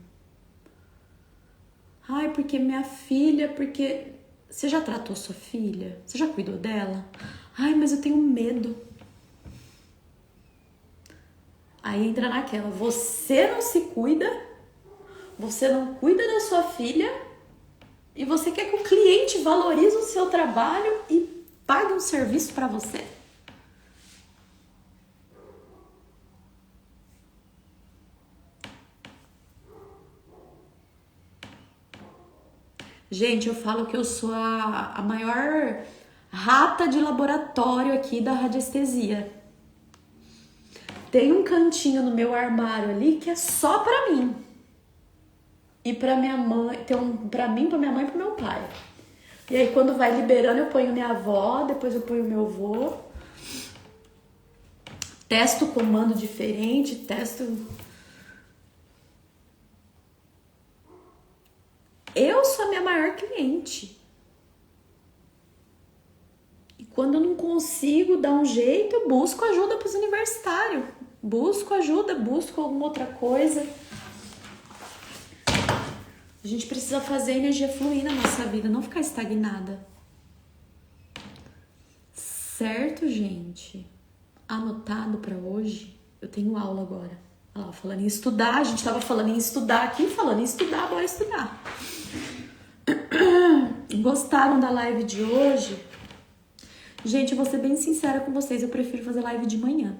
Ai, porque minha filha, porque... Você já tratou sua filha? Você já cuidou dela? Ai, mas eu tenho medo. Aí entra naquela, você não se cuida, você não cuida da sua filha e você quer que o cliente valorize o seu trabalho e pague um serviço pra você? Gente, eu falo que eu sou a maior rata de laboratório aqui da radiestesia. Tem um cantinho no meu armário ali que é só pra mim. E pra minha mãe, pra mim, pra minha mãe e pro meu pai. E aí quando vai liberando eu ponho minha avó, depois eu ponho meu avô. Testo comando diferente, testo... Eu sou a minha maior cliente. E quando eu não consigo dar um jeito, eu busco ajuda para os universitários. Busco ajuda, busco alguma outra coisa. A gente precisa fazer a energia fluir na nossa vida, não ficar estagnada. Certo, gente? Anotado para hoje. Eu tenho aula agora. Olha lá, falando em estudar. A gente tava falando em estudar aqui, falando em estudar, bora estudar. Gostaram da live de hoje? Gente, eu vou ser bem sincera com vocês, eu prefiro fazer live de manhã.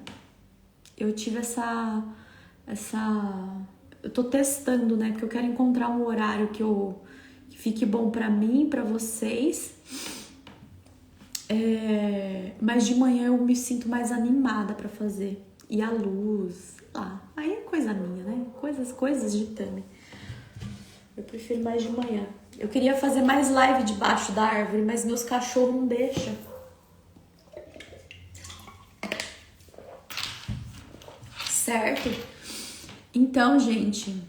Eu tive essa... Eu tô testando, né? Porque eu quero encontrar um horário que fique bom pra mim, pra vocês. Mas de manhã eu me sinto mais animada pra fazer. E a luz, lá. Aí é coisa minha, né? Coisas de Tami. Eu prefiro mais de manhã. Eu queria fazer mais live debaixo da árvore, mas meus cachorros não deixam. Certo? Então, gente,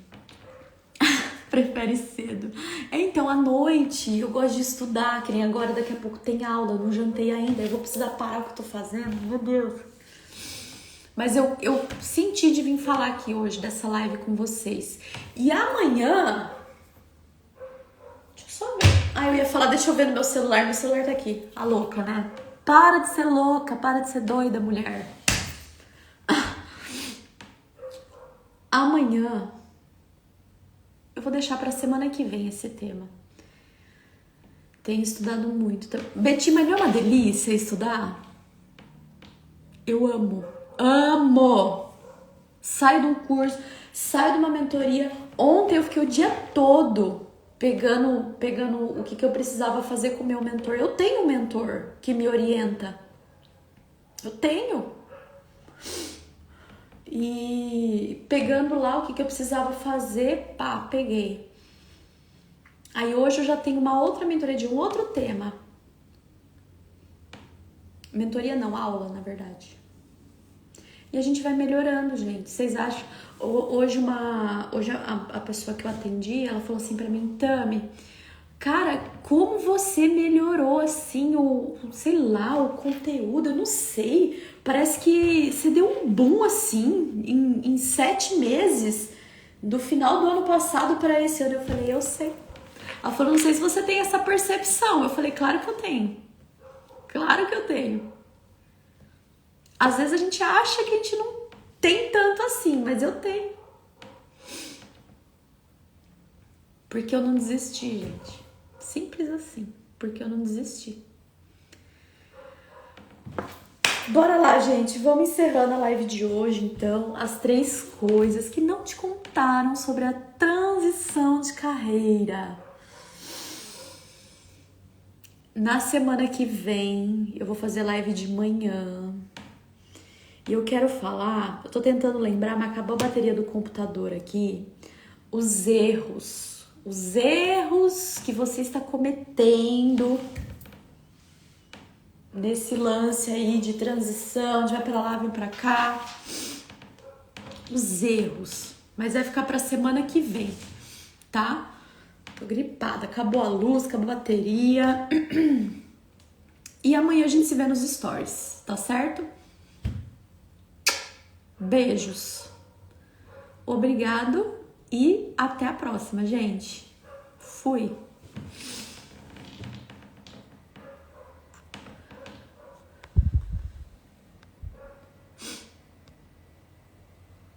prefere cedo. Então, à noite, eu gosto de estudar, que nem agora, daqui a pouco tem aula, eu não jantei ainda, eu vou precisar parar o que eu tô fazendo, meu Deus. Mas eu senti de vir falar aqui hoje, dessa live com vocês. E amanhã... Deixa eu só ver. Eu ia falar, deixa eu ver no meu celular tá aqui. A louca, né? Para de ser louca, para de ser doida, mulher. Amanhã, eu vou deixar pra semana que vem esse tema. Tenho estudado muito. Beti, mas não é uma delícia estudar? Eu amo. Saio de um curso, saio de uma mentoria. Ontem eu fiquei o dia todo pegando o que eu precisava fazer com o meu mentor. Eu tenho um mentor que me orienta. Eu tenho. E pegando lá o que eu precisava fazer, peguei. Aí hoje eu já tenho uma outra mentoria de um outro tema. Mentoria não, aula, na verdade. E a gente vai melhorando, gente. Vocês acham? Hoje a pessoa que eu atendi, ela falou assim pra mim, Tami, Cara, como você melhorou assim sei lá, o conteúdo, eu não sei. Parece que você deu um boom assim em 7 meses, do final do ano passado para esse ano. Eu falei, eu sei. Ela falou, não sei se você tem essa percepção. Eu falei, claro que eu tenho. Claro que eu tenho. Às vezes a gente acha que a gente não tem tanto assim, mas eu tenho. Porque eu não desisti, gente. Simples assim. Porque eu não desisti. Bora lá, gente. Vamos encerrando a live de hoje, então. As 3 coisas que não te contaram sobre a transição de carreira. Na semana que vem, eu vou fazer live de manhã. E eu quero falar, eu tô tentando lembrar, mas acabou a bateria do computador aqui. Os erros que você está cometendo nesse lance aí de transição, de vai pra lá, vem pra cá. Os erros. Mas vai ficar pra semana que vem, tá? Tô gripada, acabou a luz, acabou a bateria. E amanhã a gente se vê nos stories, tá certo? Beijos. Obrigado e até a próxima, gente. Fui.